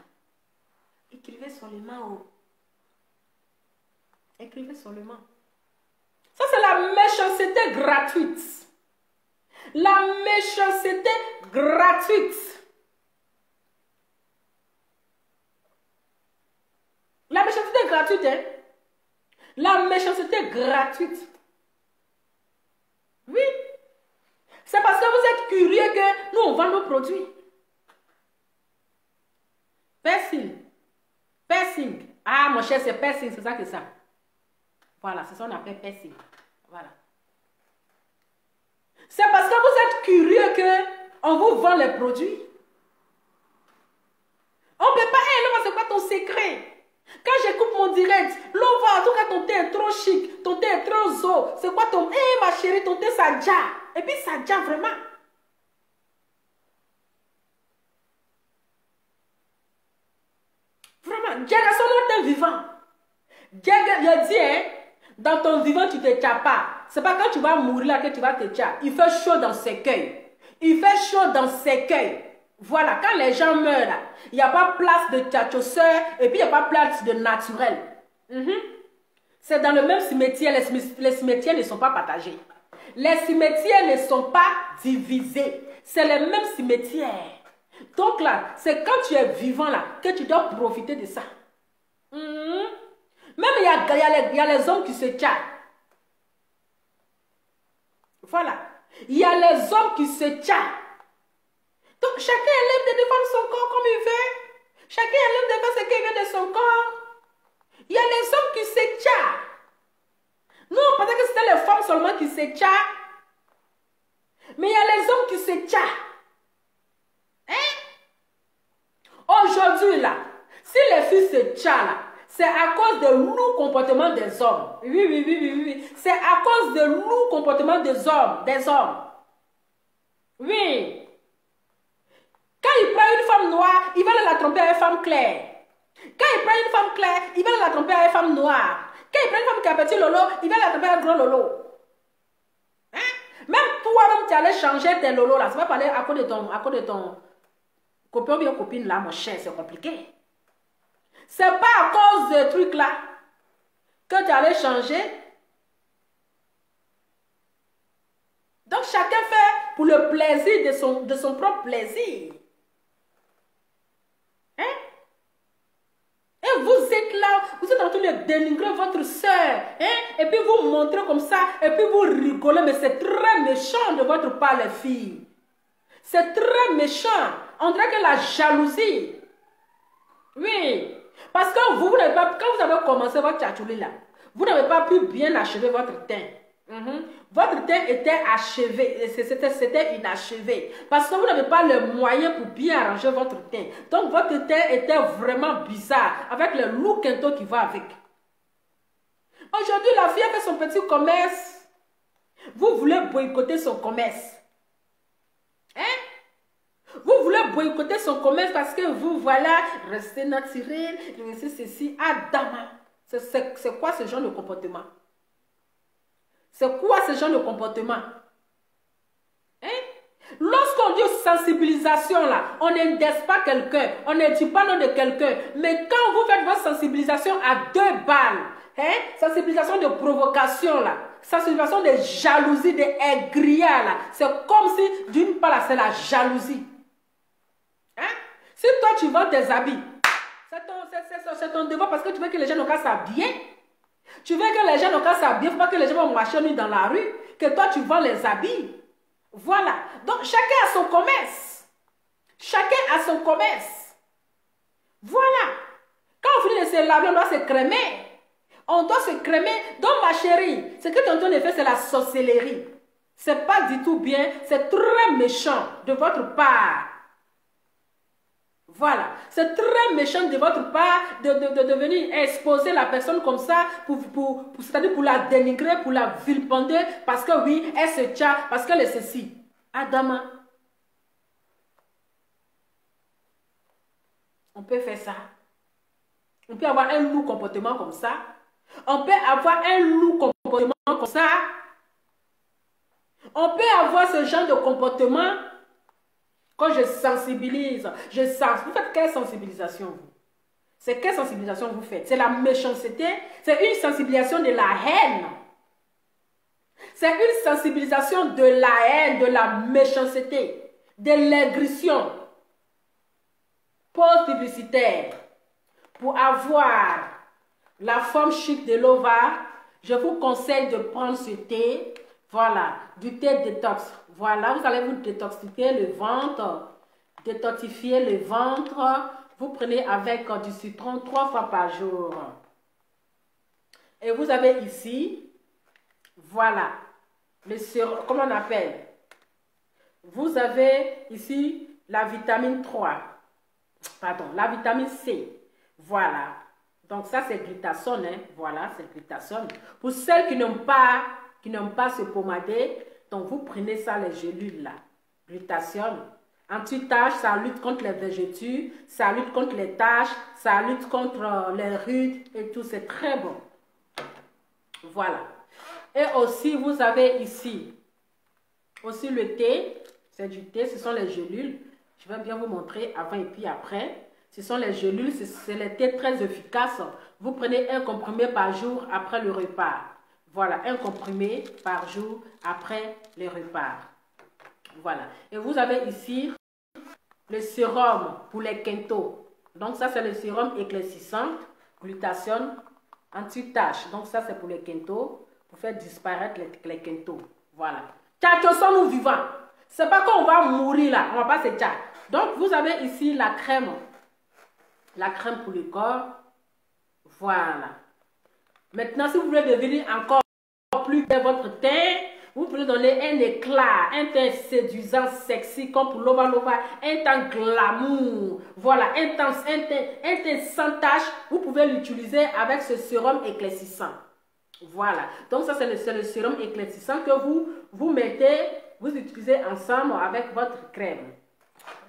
Écrivez seulement. Écrivez seulement. Ça, c'est la méchanceté gratuite. La méchanceté gratuite. La méchanceté gratuite, hein? La méchanceté gratuite. Oui. C'est parce que vous êtes curieux que nous, on vend nos produits. Persil. Piercing. Ah, mon cher, c'est piercing, c'est ça que ça. Voilà, c'est ça qu'on appelle piercing. Voilà. C'est parce que vous êtes curieux que on vous vend les produits. On ne peut pas, hey, Lova, c'est quoi ton secret? Quand j'écoute mon direct, Lova, en tout cas, ton thé est trop chic, ton thé est trop zo. C'est quoi ton... Hé, ma chérie, ton thé, ça dja. Et puis, ça dja vraiment. Vraiment, Diaga, son nom est vivant. Diaga, je dis, hein, dans ton vivant, tu ne te tchas pas. C'est pas quand tu vas mourir là que tu vas te tchas. Il fait chaud dans ses cueils. Il fait chaud dans ses cueils. Voilà, quand les gens meurent là, il n'y a pas place de tchatchosseur et puis il n'y a pas place de naturel. C'est dans le même cimetière, les cimetières ne sont pas partagés. Les cimetières ne sont pas divisés. C'est les mêmes cimetières. Donc là, c'est quand tu es vivant là que tu dois profiter de ça. Même il y a les hommes qui se tchattent. Voilà. Il y a les hommes qui se tchattent. Donc chacun est libre de défendre son corps comme il veut. Chacun est libre de faire ce qu'il veut de son corps. Il y a les hommes qui se tchattent. Nous, on pensait que c'était les femmes seulement qui se tchattent. Mais il y a les hommes qui se tchattent. Aujourd'hui, là, si les filles se tchattent, là, c'est à cause de lourds comportements des hommes. Oui. C'est à cause de lourds comportements des hommes. Oui. Quand il prend une femme noire, il va la tromper à une femme claire. Quand il prend une femme claire, il va la tromper à une femme noire. Quand il prend une femme qui a petit lolo, il va la tromper à un gros lolo. Hein? Même toi-même, tu allais changer tes lolos là. Ça va parler à cause de ton copain ou bien copine là, mon cher, c'est compliqué. C'est pas à cause de trucs là que tu allais changer. Donc chacun fait pour le plaisir de son propre plaisir. Hein? Et vous êtes là, vous êtes en train de dénigrer votre soeur. Hein? Et puis vous montrez comme ça, et puis vous rigolez. Mais c'est très méchant de votre part, les filles. C'est très méchant. On dirait que la jalousie. Oui. Parce que vous n'avez pas, quand vous avez commencé votre tchatchouli là, vous n'avez pas pu bien achever votre teint. Votre teint était achevé, c'était inachevé. Parce que vous n'avez pas le moyen pour bien arranger votre teint. Donc votre teint était vraiment bizarre, avec le look qui va avec. Aujourd'hui, la fille a fait son petit commerce. Vous voulez boycotter son commerce. Hein? Vous voulez boycotter son commerce parce que vous, voilà, restez naturel, restez ceci. Adama. C'est quoi ce genre de comportement? C'est quoi ce genre de comportement? Hein? Lorsqu'on dit sensibilisation, là, on n'indexe pas quelqu'un, on ne dit pas nom de quelqu'un. Mais quand vous faites votre sensibilisation à 2 balles, hein? Sensibilisation de provocation, là, sensibilisation de jalousie, de aigrière, là, c'est comme si, d'une part, c'est la jalousie. Hein? Si toi, tu vends tes habits, c'est ton devoir parce que tu veux que les gens n'ont qu'à s'habiller. Tu veux que les gens n'ont qu'à s'habiller, il ne faut pas que les gens vont marcher nus dans la rue, que toi tu vends les habits. Voilà. Donc chacun a son commerce. Chacun a son commerce. Voilà. Quand on finit de se laver, on doit se crémer. On doit se crémer. Donc ma chérie, ce que tu es en train de faire, c'est la sorcellerie. C'est pas du tout bien, c'est très méchant de votre part. Voilà, c'est très méchant de votre part de venir exposer la personne comme ça, c'est-à-dire pour la dénigrer, pour la vilipender, parce que oui, elle se tient, parce qu'elle est ceci. Adama, on peut faire ça. On peut avoir un lourd comportement comme ça. On peut avoir un lourd comportement comme ça. On peut avoir ce genre de comportement. Quand je sensibilise, je sens. Vous faites quelle sensibilisation, vous? C'est quelle sensibilisation vous faites? C'est la méchanceté? C'est une sensibilisation de la haine. C'est une sensibilisation de la haine, de la méchanceté, de l'agression. Pause publicitaire. Pour avoir la forme chic de Lova, je vous conseille de prendre ce thé Voilà, du thé détox. Voilà, vous allez vous détoxifier le ventre, détoxifier le ventre. Vous prenez avec du citron 3 fois par jour. Et vous avez ici, voilà, le sérum, comment on appelle? Vous avez ici la vitamine 3, pardon, la vitamine C. Voilà. Donc ça c'est glutathione, hein. Voilà, c'est glutathione. Pour celles qui n'ont pas se pommader, donc vous prenez ça, les gélules là. Glutathione. Anti-taches, ça lutte contre les végétures, ça lutte contre les taches, ça lutte contre les rides et tout, c'est très bon. Voilà. Et aussi, vous avez ici, aussi le thé, c'est du thé, ce sont les gélules. Je vais bien vous montrer avant et puis après. Ce sont les gélules, c'est les thés très efficaces. Vous prenez un comprimé par jour après le repas. Voilà, un comprimé par jour après le repas. Voilà. Et vous avez ici le sérum pour les quintaux. Donc ça, c'est le sérum éclaircissant, glutathione, anti-tache. Donc ça, c'est pour les quintaux, pour faire disparaître les quintaux. Voilà. Tchatcho, sommes-nous vivants? C'est pas qu'on va mourir là, on va pas se tchat. Donc vous avez ici la crème pour le corps. Voilà. Maintenant, si vous voulez devenir encore plus de votre teint, vous pouvez donner un éclat, un teint séduisant, sexy, comme pour Lova Lova, un teint glamour. Voilà, un teint sans tache. Vous pouvez l'utiliser avec ce sérum éclaircissant. Voilà. Donc ça, c'est le sérum éclaircissant que vous mettez, vous utilisez ensemble avec votre crème.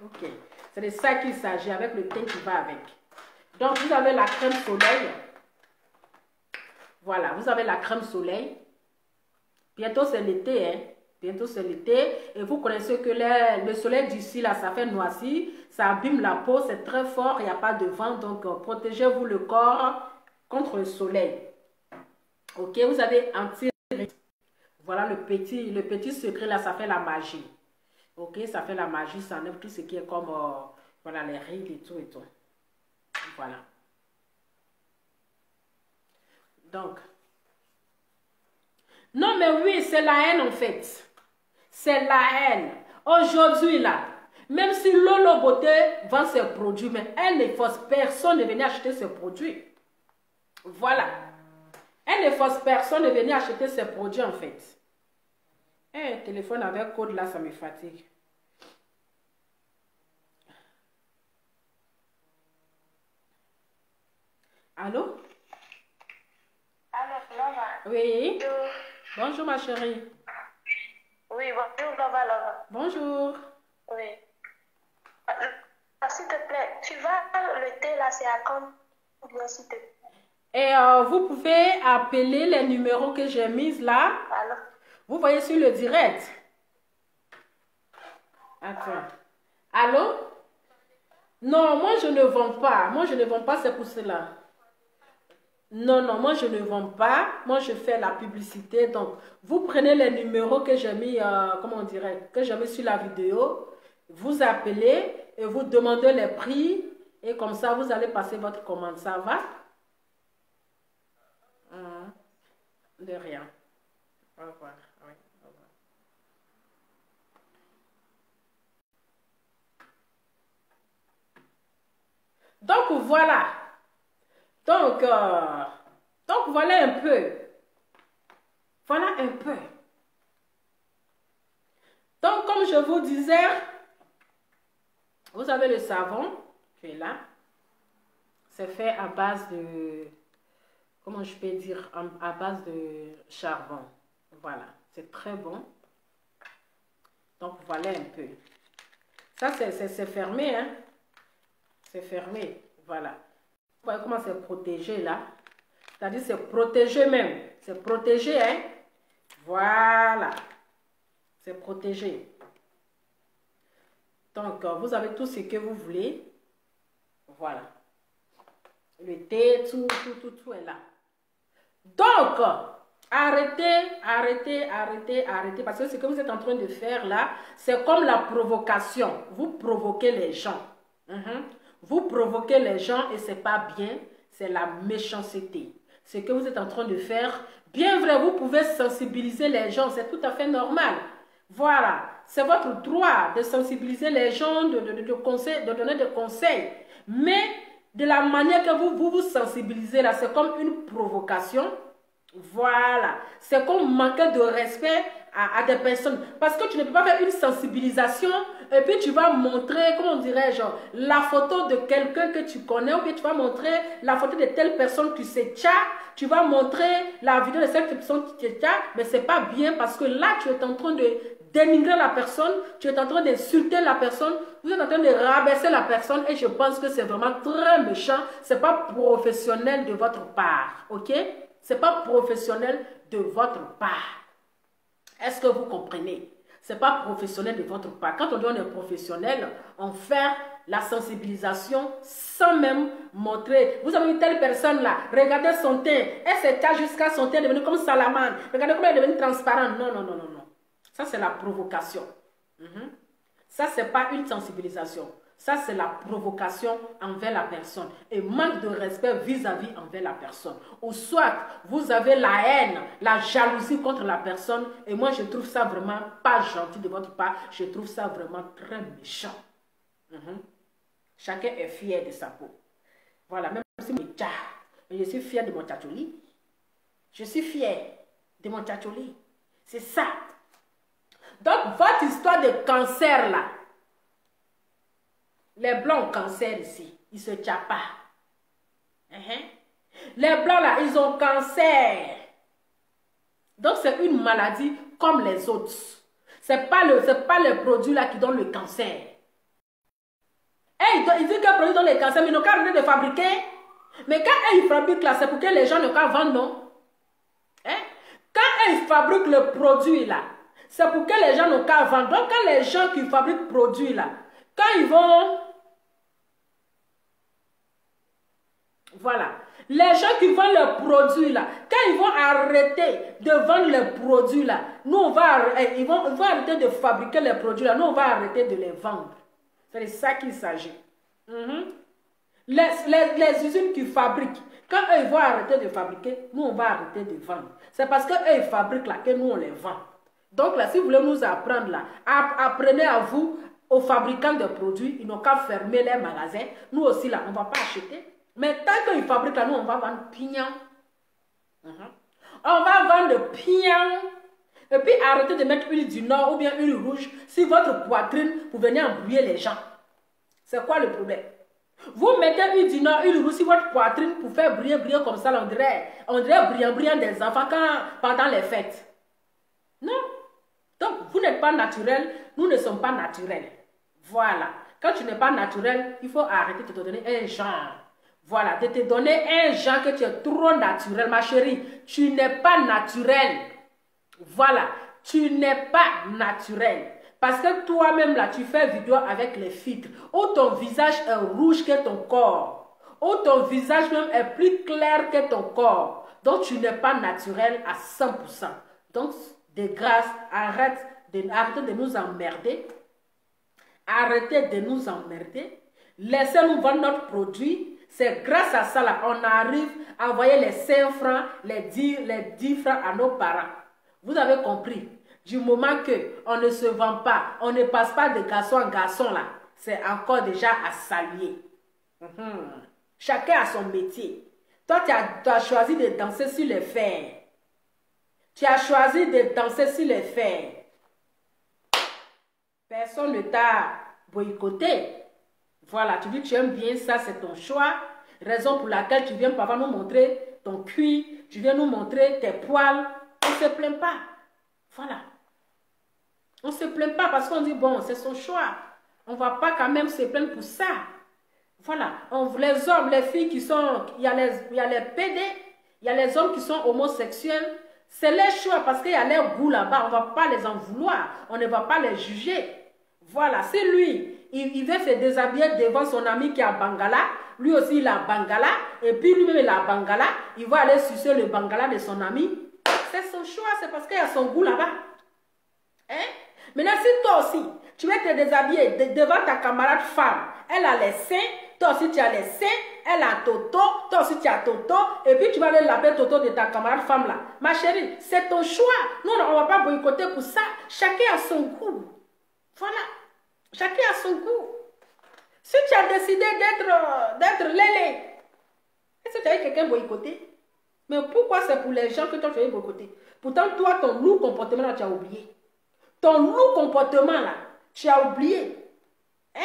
Ok. C'est de ça qu'il s'agit, avec le teint qui va avec. Donc, vous avez la crème soleil. Voilà, vous avez la crème soleil. Bientôt, c'est l'été, hein. Bientôt, c'est l'été. Et vous connaissez que le soleil d'ici, là, ça fait noisir. Ça abîme la peau, c'est très fort. Il n'y a pas de vent. Donc, protégez-vous le corps contre le soleil. Ok, vous avez anti. Voilà le petit secret, là, ça fait la magie. Ok, ça fait la magie. Ça enlève tout ce qui est comme, voilà, les rides et tout et tout. Voilà. Donc, non, mais oui, c'est la haine en fait. C'est la haine. Aujourd'hui, là, même si Lolo Beauté vend ses produits, mais elle ne force personne de venir acheter ses produits. Voilà. Elle ne force personne de venir acheter ses produits en fait. Un téléphone avec code là, ça me fatigue. Allô? Allô, Lova. Oui. Bonjour. Bonjour ma chérie. Oui, bonjour Lova. Bonjour. Oui. S'il te plaît, tu vas le thé là, c'est à combien s'il te plaît? Et vous pouvez appeler les numéros que j'ai mis là. Allô? Vous voyez sur le direct. Attends. Allô? Non, moi je ne vends pas. Moi je ne vends pas, c'est pour cela. Non, non, moi je ne vends pas. Moi je fais la publicité. Donc, vous prenez les numéros que j'ai mis, comment on dirait, que j'ai mis sur la vidéo. Vous appelez et vous demandez les prix. Et comme ça, vous allez passer votre commande. Ça va? De rien. Au revoir. Oui, au revoir. Donc voilà. Donc voilà un peu. Voilà un peu. Donc comme je vous disais, vous avez le savon qui est là. C'est fait à base de, comment je peux dire, à base de charbon. Voilà, c'est très bon. Donc voilà un peu. Ça c'est fermé, hein. C'est fermé, voilà. Vous voyez comment c'est protégé là. C'est-à-dire c'est protégé même. C'est protégé, hein. Voilà. C'est protégé. Donc, vous avez tout ce que vous voulez. Voilà. Le thé, tout est là. Donc, arrêtez. Parce que ce que vous êtes en train de faire là, c'est comme la provocation. Vous provoquez les gens. Vous provoquez les gens et c'est pas bien. C'est la méchanceté. ce que vous êtes en train de faire. Bien vrai, vous pouvez sensibiliser les gens, c'est tout à fait normal. Voilà, c'est votre droit de sensibiliser les gens, de donner des conseils. Mais de la manière que vous sensibilisez là, c'est comme une provocation. Voilà, c'est comme manquer de respect à des personnes. Parce que tu ne peux pas faire une sensibilisation et puis tu vas montrer, comment dirais-je, la photo de quelqu'un que tu connais, ou bien tu vas montrer la photo de telle personne qui se tcha, tu vas montrer la vidéo de cette personne qui se tcha, mais c'est pas bien parce que là tu es en train de dénigrer la personne, tu es en train d'insulter la personne, vous êtes en train de rabaisser la personne et je pense que c'est vraiment très méchant, c'est pas professionnel de votre part, ok? C'est pas professionnel de votre part. Est-ce que vous comprenez? C'est pas professionnel de votre part. Quand on dit on est professionnel, on fait la sensibilisation sans même montrer. Vous avez vu telle personne là, regardez son teint, elle s'est taillée jusqu'à son teint devenu comme salamandre. Regardez comment elle est devenue transparente. Non, non, non, non, non. Ça, c'est la provocation. Ça, c'est pas une sensibilisation. Ça, c'est la provocation envers la personne. Et manque de respect vis-à-vis envers la personne. Ou soit, vous avez la haine, la jalousie contre la personne. Et moi, je trouve ça vraiment pas gentil de votre part. Je trouve ça vraiment très méchant. Chacun est fier de sa peau. Voilà, même si je suis fier de mon tchatchouli. Je suis fier de mon tchatchouli. C'est ça. Donc, votre histoire de cancer là, les blancs ont cancer ici, ils ne se tchapent pas. Les blancs là, ils ont cancer. Donc, c'est une maladie comme les autres. Ce n'est pas le produit là qui donne le cancer. Ils disent qu'un produit donne le cancer, mais ils n'ont qu'à arrêter de fabriquer. Mais quand ils fabriquent là, c'est pour que les gens n'ont qu'à vendre, non? Quand ils fabriquent le produit là, c'est pour que les gens n'ont qu'à vendre. Donc, quand les gens qui fabriquent le produit là, quand ils vont... Voilà. Les gens qui vendent le produit là, quand ils vont arrêter de vendre le produit là, nous on va, ils vont arrêter de fabriquer les produits là, nous on va arrêter de les vendre. C'est de ça qu'il s'agit. Les usines qui fabriquent, quand eux ils vont arrêter de fabriquer, nous on va arrêter de vendre. C'est parce qu'eux ils fabriquent là que nous on les vend. Donc là, si vous voulez nous apprendre là, apprenez à vous, aux fabricants de produits, ils n'ont qu'à fermer les magasins. Nous aussi là, on ne va pas acheter. Mais tant qu'ils fabriquent là, nous, on va vendre pignon. On va vendre pignon. Et puis, arrêtez de mettre huile du Nord ou bien huile rouge sur votre poitrine pour venir embrouiller les gens. C'est quoi le problème? Vous mettez huile du Nord, huile rouge sur votre poitrine pour faire briller comme ça. On dirait brillant des enfants pendant les fêtes. Non. Donc, vous n'êtes pas naturel. Nous ne sommes pas naturels. Voilà. Quand tu n'es pas naturel, il faut arrêter de te donner un genre. Voilà, de te donner un genre que tu es trop naturel, ma chérie. Tu n'es pas naturel. Voilà, tu n'es pas naturel. Parce que toi-même, là, tu fais vidéo avec les filtres. Ou ton visage est rouge que ton corps. Ou ton visage même est plus clair que ton corps. Donc, tu n'es pas naturel à 100%. Donc, de grâce, arrête de nous emmerder. Arrêtez de nous emmerder. Laissez-nous vendre notre produit. C'est grâce à ça là, on arrive à envoyer les 5 francs, les 10 francs à nos parents. Vous avez compris? Du moment qu'on ne se vend pas, on ne passe pas de garçon en garçon là, c'est encore déjà à saluer. Chacun a son métier. Toi, tu as choisi de danser sur les fers. Tu as choisi de danser sur les fers. Personne ne t'a boycotté. Voilà, tu dis que tu aimes bien ça, c'est ton choix. Raison pour laquelle tu viens parfois nous montrer ton cuir, tu viens nous montrer tes poils. On ne se plaint pas. Voilà. On ne se plaint pas parce qu'on dit, bon, c'est son choix. On ne va pas quand même se plaindre pour ça. Voilà. Les hommes, les filles qui sont... Il y a les PD, il y a les hommes qui sont homosexuels. C'est leur choix parce qu'il y a leur goût là-bas. On ne va pas les en vouloir. On ne va pas les juger. Voilà. C'est lui. Il veut se déshabiller devant son ami qui est à Bangala. Lui aussi, il a Bangala. Et puis lui-même, il a Bangala. Il va aller sucer le Bangala de son ami. C'est son choix. C'est parce qu'il y a son goût là-bas. Maintenant, si toi aussi, tu veux te déshabiller devant ta camarade femme, elle a les seins, toi aussi tu as les seins, elle a Toto, toi aussi tu as Toto, et puis tu vas aller laver Toto de ta camarade femme là. Ma chérie, c'est ton choix. Nous, on ne va pas boycotter pour ça. Chacun a son goût. Voilà. Chacun a son goût. Si tu as décidé d'être lélé, est-ce que tu as quelqu'un boycotter? Mais pourquoi c'est pour les gens que toi tu as boycotter? Pourtant, toi, ton lourd comportement là, tu as oublié. Ton lourd comportement là, tu as oublié. Hein?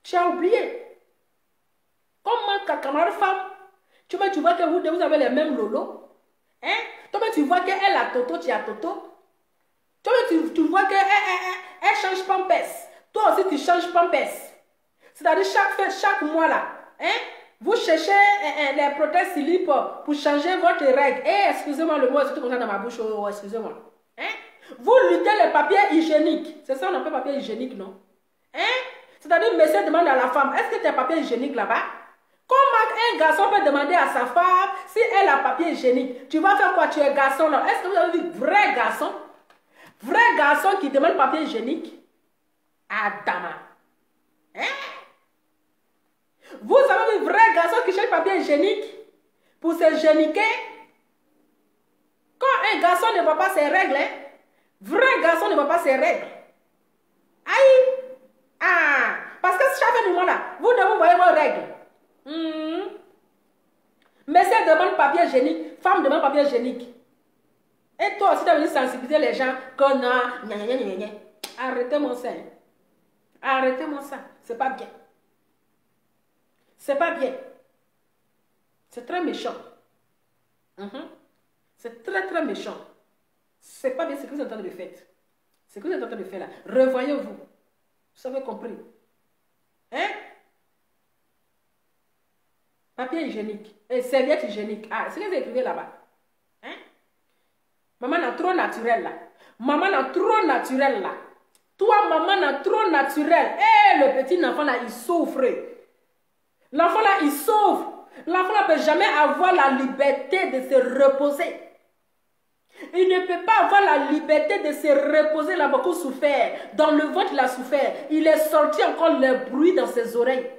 Tu as oublié. Comme ta camarade femme, tu vois que vous avez les mêmes lolos. Hein? Toi, tu vois qu'elle a Toto, tu as Toto. Toi, tu vois qu'elle change pampers. Toi aussi, tu changes pampers. C'est-à-dire, chaque mois là, hein? Vous cherchez les prothèses Philippe pour changer votre règle. Eh, excusez-moi le mot, c'est tout comme ça dans ma bouche. Oh, excusez-moi. Hein? Vous luttez les papiers hygiéniques. C'est ça, on appelle papier hygiénique, non? Hein? C'est-à-dire, monsieur demande à la femme, est-ce que tu as papier hygiénique là-bas? Comment un garçon peut demander à sa femme si elle a papier hygiénique? Tu vas faire quoi? Tu es garçon là. Est-ce que vous avez vu vrai garçon? Vrai garçon qui demande papier hygiénique? Adama. Hein? Vous avez vu vrai garçon qui cherche papier hygiénique pour se géniquer? Quand un garçon ne voit pas ses règles, hein? Vrai garçon ne voit pas ses règles. Aïe! Ah! Parce que chaque moment là, vous devez voir vos règles. Monsieur demande papier hygiénique, femme demande papier hygiénique. Et toi aussi, tu as venu sensibiliser les gens qu'on a. Arrêtez mon sein. Arrêtez mon sang. C'est pas bien. C'est pas bien. C'est très méchant. C'est très très méchant. C'est pas bien ce que vous êtes en train de faire. Ce que vous êtes en train de faire là. Revoyez-vous. Vous avez compris. Hein? Papier hygiénique. Et serviette hygiénique. Ah, c'est ce que vous écrivez là-bas. Hein? Maman a trop naturel là. Maman a trop naturel là. Toi, maman a trop naturel. Eh, le petit enfant là, il souffre. L'enfant là, il souffre. L'enfant ne peut jamais avoir la liberté de se reposer. Il ne peut pas avoir la liberté de se reposer. Il a beaucoup souffert. Dans le ventre, il a souffert. Il est sorti encore le bruit dans ses oreilles.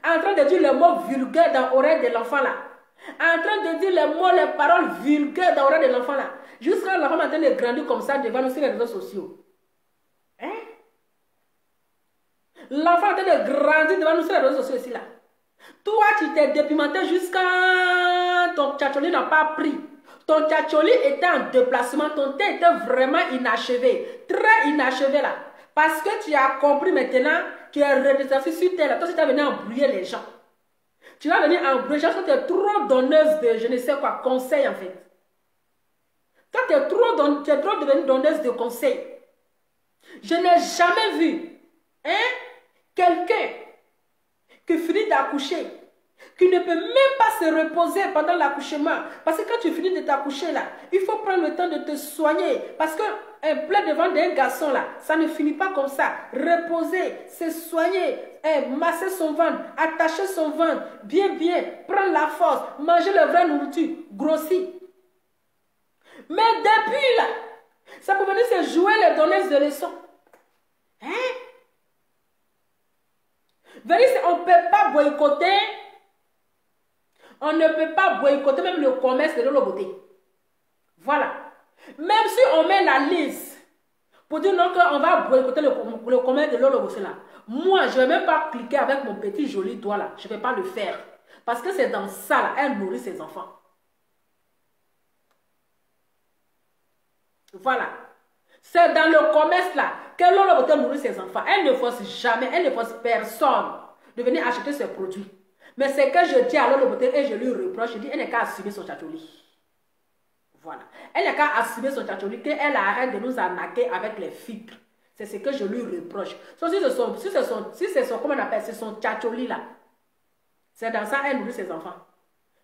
En train de dire les mots vulgaires dans l'oreille de l'enfant là. En train de dire les mots, les paroles vulgaires dans l'oreille de l'enfant là. Jusqu'à l'enfant est en train de grandir comme ça devant nous sur les réseaux sociaux. Hein? L'enfant est en train de grandir devant nous sur les réseaux sociaux ici là. Toi, tu t'es dépimenté jusqu'à ton tchatcholi n'a pas pris. Ton tchatcholi était en déplacement. Ton thé était vraiment inachevé. Très inachevé là. Parce que tu as compris maintenant, tu es redescendu sur terre là. Toi, tu vas venir embrouiller les gens. Tu vas venir embrouiller les gens parce que tu es trop donneuse de je ne sais quoi, conseil en fait. Toi, tu es trop devenue donneuse de conseils. Je n'ai jamais vu quelqu'un qui finit d'accoucher, qui ne peut même pas se reposer pendant l'accouchement. Parce que quand tu finis de t'accoucher là, il faut prendre le temps de te soigner. Parce qu'un plat devant d'un garçon là, ça ne finit pas comme ça. Reposer, se soigner, masser son ventre, attacher son ventre, bien, prendre la force, manger la vraie nourriture, grossir. Mais depuis là, ça peut venir se jouer les donneuses de leçons. Hein? On ne peut pas boycotter. On ne peut pas boycotter même le commerce de l'holoboté. Voilà. Même si on met la liste pour dire non qu'on va boycotter le commerce de l'holoboté là. Moi, je ne vais même pas cliquer avec mon petit joli doigt là. Je ne vais pas le faire. Parce que c'est dans ça là, elle nourrit ses enfants. Voilà. C'est dans le commerce là que l'holoboté nourrit ses enfants. Elle ne force jamais, elle ne force personne de venir acheter ses produits. Mais c'est que je dis à l'holoboté et je lui reproche, je dis, elle n'est qu'à assumer son tchatcholi. Voilà. Elle n'est qu'à assumer son tchatcholi, qu'elle arrête de nous arnaquer avec les filtres. C'est ce que je lui reproche. So, si c'est son, comment on appelle, c'est son tchatcholi là. C'est dans ça elle nourrit ses enfants.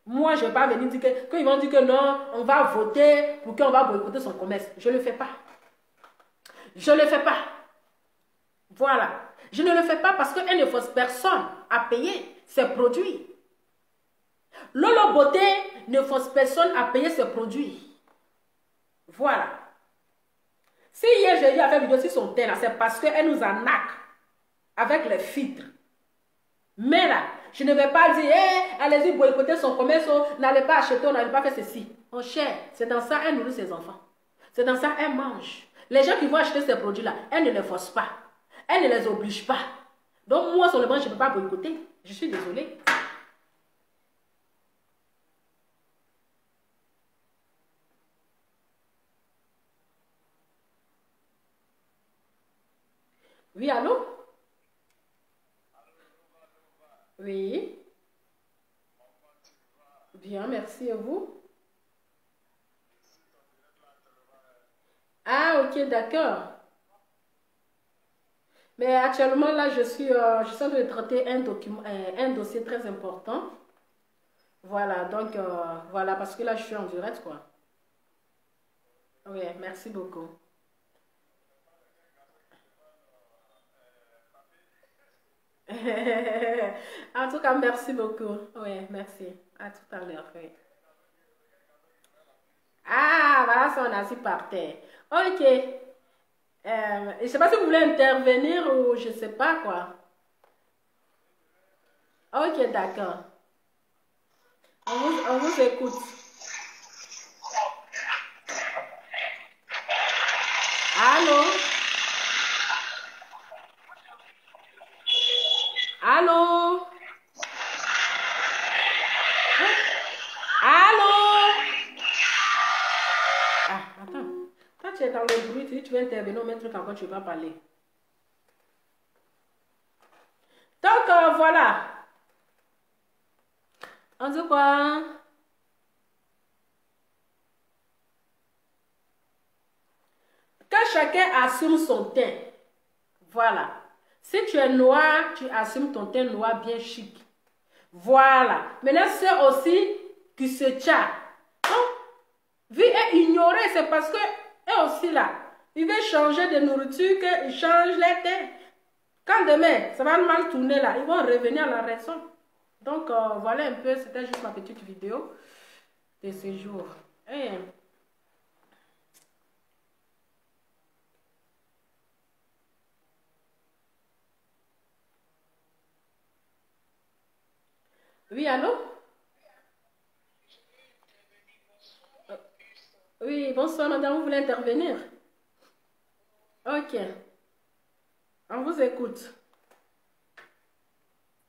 Moi, je ne vais pas venir dire qu'ils vont dire que non, on va voter pour qu'on va boycotter son commerce. Je ne le fais pas. Je ne le fais pas. Voilà. Je ne le fais pas parce qu'elle ne force personne à payer ses produits. Lolo Beauté ne force personne à payer ses produits. Voilà. Si hier j'ai eu à faire vidéo sur son thème, c'est parce qu'elle nous arnaque avec les filtres. Mais là, je ne vais pas dire, hey, allez-y boycotter son commerce, n'allez pas acheter, on n'allez pas faire ceci. Mon cher, c'est dans ça elle nourrit ses enfants. C'est dans ça elle mange. Les gens qui vont acheter ces produits-là, elle ne les force pas. Elle ne les oblige pas. Donc moi, seulement, je ne peux pas boycotter. Je suis désolée. Oui, allô? Oui. Bien, merci. Et vous? Ah, ok, d'accord. Mais actuellement, là, je suis en train de traiter un dossier très important. Voilà, donc, voilà, parce que là, je suis en direct, quoi. Oui, merci beaucoup. En tout cas, merci beaucoup. Oui, merci. À tout à l'heure. Oui. Ah, voilà, son assis par terre. Ok. Je ne sais pas si vous voulez intervenir ou je ne sais pas quoi. Ok, d'accord. On vous écoute. Allô? Allô? Allô? Ah, attends. Toi, tu es dans le bruit, tu vas intervenir au même truc encore, tu vas parler. Donc, voilà. On dit quoi? Que chacun assume son teint. Voilà. Si tu es noir, tu assumes ton teint noir bien chic. Voilà. Maintenant, c'est aussi qui se tient. Donc, vu et ignoré, c'est parce que, et aussi là, il veut changer de nourriture, qu'il change les teints. Quand demain, ça va mal tourner là, ils vont revenir à la raison. Donc, voilà un peu, c'était juste ma petite vidéo de ce jour. Et, oui, allô? Oui, bonsoir madame, vous voulez intervenir? Ok, on vous écoute.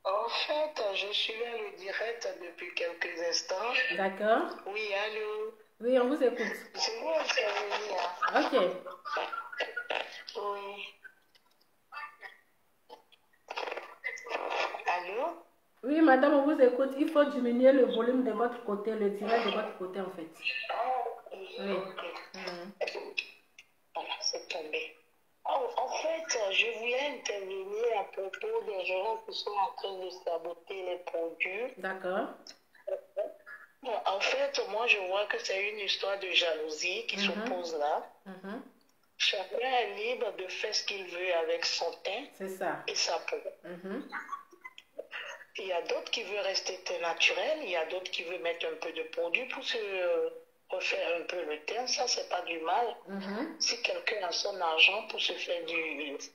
En fait, je suis à le direct depuis quelques instants. D'accord. Oui, allô? Oui, on vous écoute. C'est moi intervenir. Ok. Oui. Allô? Oui, madame, on vous écoute. Il faut diminuer le volume de votre côté, le direct de votre côté, en fait. Ah, Oui. ok. Voilà, c'est tombé. Oh, en fait, je voulais intervenir à propos des gens qui sont en train de saboter les produits. D'accord. Bon, en fait, moi, je vois que c'est une histoire de jalousie qui s'oppose là. Chacun est libre de faire ce qu'il veut avec son teint et sa peau. Il y a d'autres qui veulent rester teint naturel, il y a d'autres qui veulent mettre un peu de produit pour se refaire un peu le teint. Ça, c'est pas du mal. Si quelqu'un a son argent pour se faire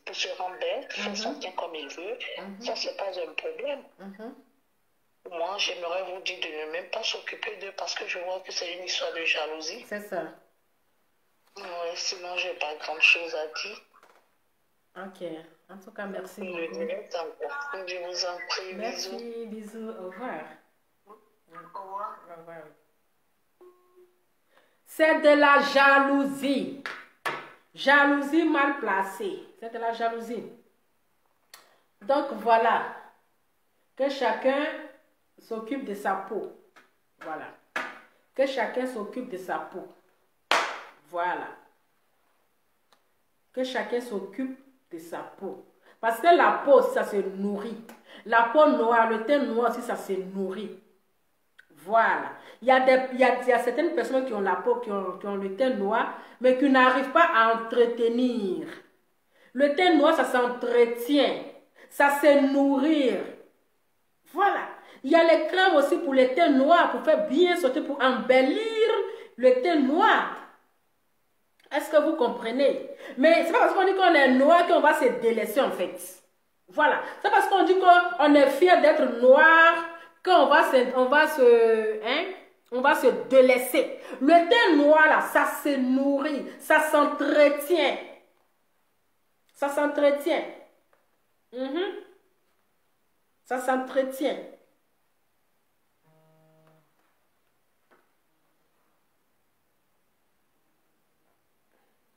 pour se rendre belle, faire son teint comme il veut, ça, c'est pas un problème. Moi, j'aimerais vous dire de ne même pas s'occuper d'eux parce que je vois que c'est une histoire de jalousie. C'est ça. Ouais, sinon, j'ai pas grand chose à dire. Ok. En tout cas, merci beaucoup. Je vous en prie. Merci, Bisous. bisous. Au revoir. Au revoir. Au revoir. C'est de la jalousie. Jalousie mal placée. C'est de la jalousie. Donc, voilà. Que chacun s'occupe de sa peau. Voilà. Que chacun s'occupe de sa peau. Voilà. Que chacun s'occupe de sa peau. Parce que la peau, ça se nourrit. La peau noire, le teint noir aussi, ça se nourrit. Voilà. Il y a certaines personnes qui ont la peau, qui ont le teint noir, mais qui n'arrivent pas à entretenir. Le teint noir, ça s'entretient. Ça se nourrit. Voilà. Il y a les crèmes aussi pour le teint noir, pour faire bien sortir, pour embellir le teint noir. Est-ce que vous comprenez? Mais c'est pas parce qu'on dit qu'on est noir qu'on va se délaisser en fait. Voilà. C'est parce qu'on dit qu'on est fier d'être noir qu'on va se délaisser. Le thé noir, là, ça se nourrit, ça s'entretient. Ça s'entretient. Ça s'entretient.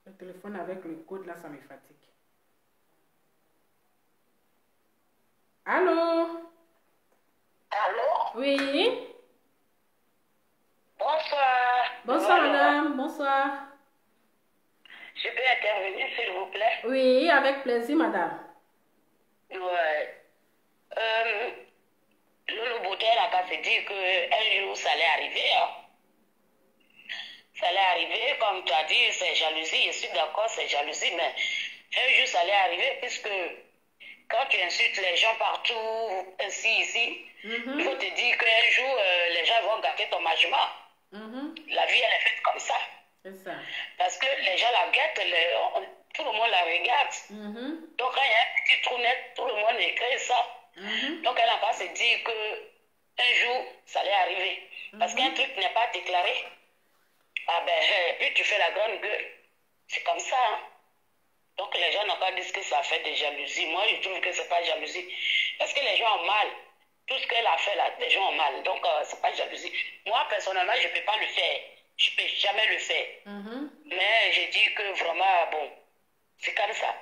Le téléphone avec le code, là, ça me fatigue. Allô? Allô? Oui? Bonsoir. Bonsoir, madame. Bonsoir. Je peux intervenir, s'il vous plaît? Oui, avec plaisir, madame. Ouais. Lolo Beauté n'a qu'à se dire qu'un jour, ça allait arriver. Hein. Ça allait arriver, comme tu as dit, c'est jalousie. Je suis d'accord, c'est jalousie, mais un jour, ça allait arriver, puisque quand tu insultes les gens partout, ainsi, ici, il faut te dire qu'un jour, les gens vont gâter ton management. La vie, elle est faite comme ça. C'est ça. Parce que les gens la gâtent, tout le monde la regarde. Donc, quand il y a un petit trou net, tout le monde écrit ça. Donc, elle n'a pas se dire qu'un jour, ça allait arriver. Parce qu'un truc n'est pas déclaré. Ah ben, puis tu fais la grande gueule. C'est comme ça. Hein? Donc, les gens n'ont pas dit que ça fait de jalousie. Moi, je trouve que ce n'est pas jalousie. Parce que les gens ont mal. Tout ce qu'elle a fait là, les gens ont mal. Donc, ce n'est pas jalousie. Moi, personnellement, je ne peux pas le faire. Je ne peux jamais le faire. Mais je dis que vraiment, bon, c'est comme ça.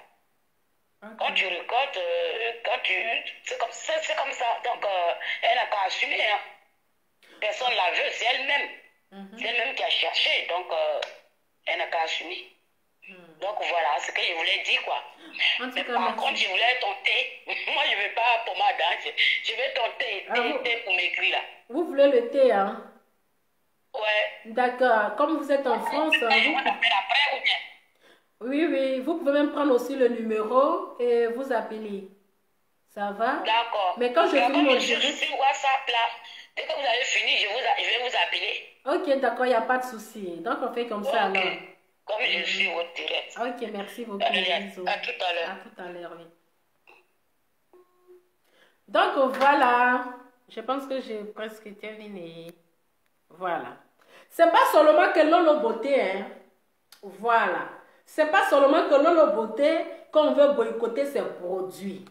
Quand tu récoltes, c'est comme ça. Donc, elle n'a qu'à assumer. Hein. Personne ne la veut, c'est elle-même. C'est elle-même qui a cherché. Donc, elle n'a qu'à assumer. Donc, voilà ce que je voulais dire, quoi. Mais par contre, je voulais tenter. Moi, je ne veux pas pour ma danse. Je vais tenter pour m'écrire, là. Vous voulez le thé, hein? Ouais. D'accord. Comme vous êtes en France, on appelle après ou bien? Oui, oui. Vous pouvez même prendre aussi le numéro et vous appeler. Ça va? D'accord. Mais quand je finis mon direct... Je suis sur WhatsApp, là. Dès que vous avez fini, je vais vous appeler. Ok, d'accord. Il n'y a pas de souci. Donc, on fait comme ça, alors. Comme je suis au direct. Ok, merci beaucoup. Bisous. À tout à l'heure. À tout à l'heure, oui. Donc, voilà. Je pense que j'ai presque terminé. Voilà. C'est pas seulement que Lolo Beauté, hein. Voilà. C'est pas seulement que Lolo Beauté qu'on veut boycotter ses produits.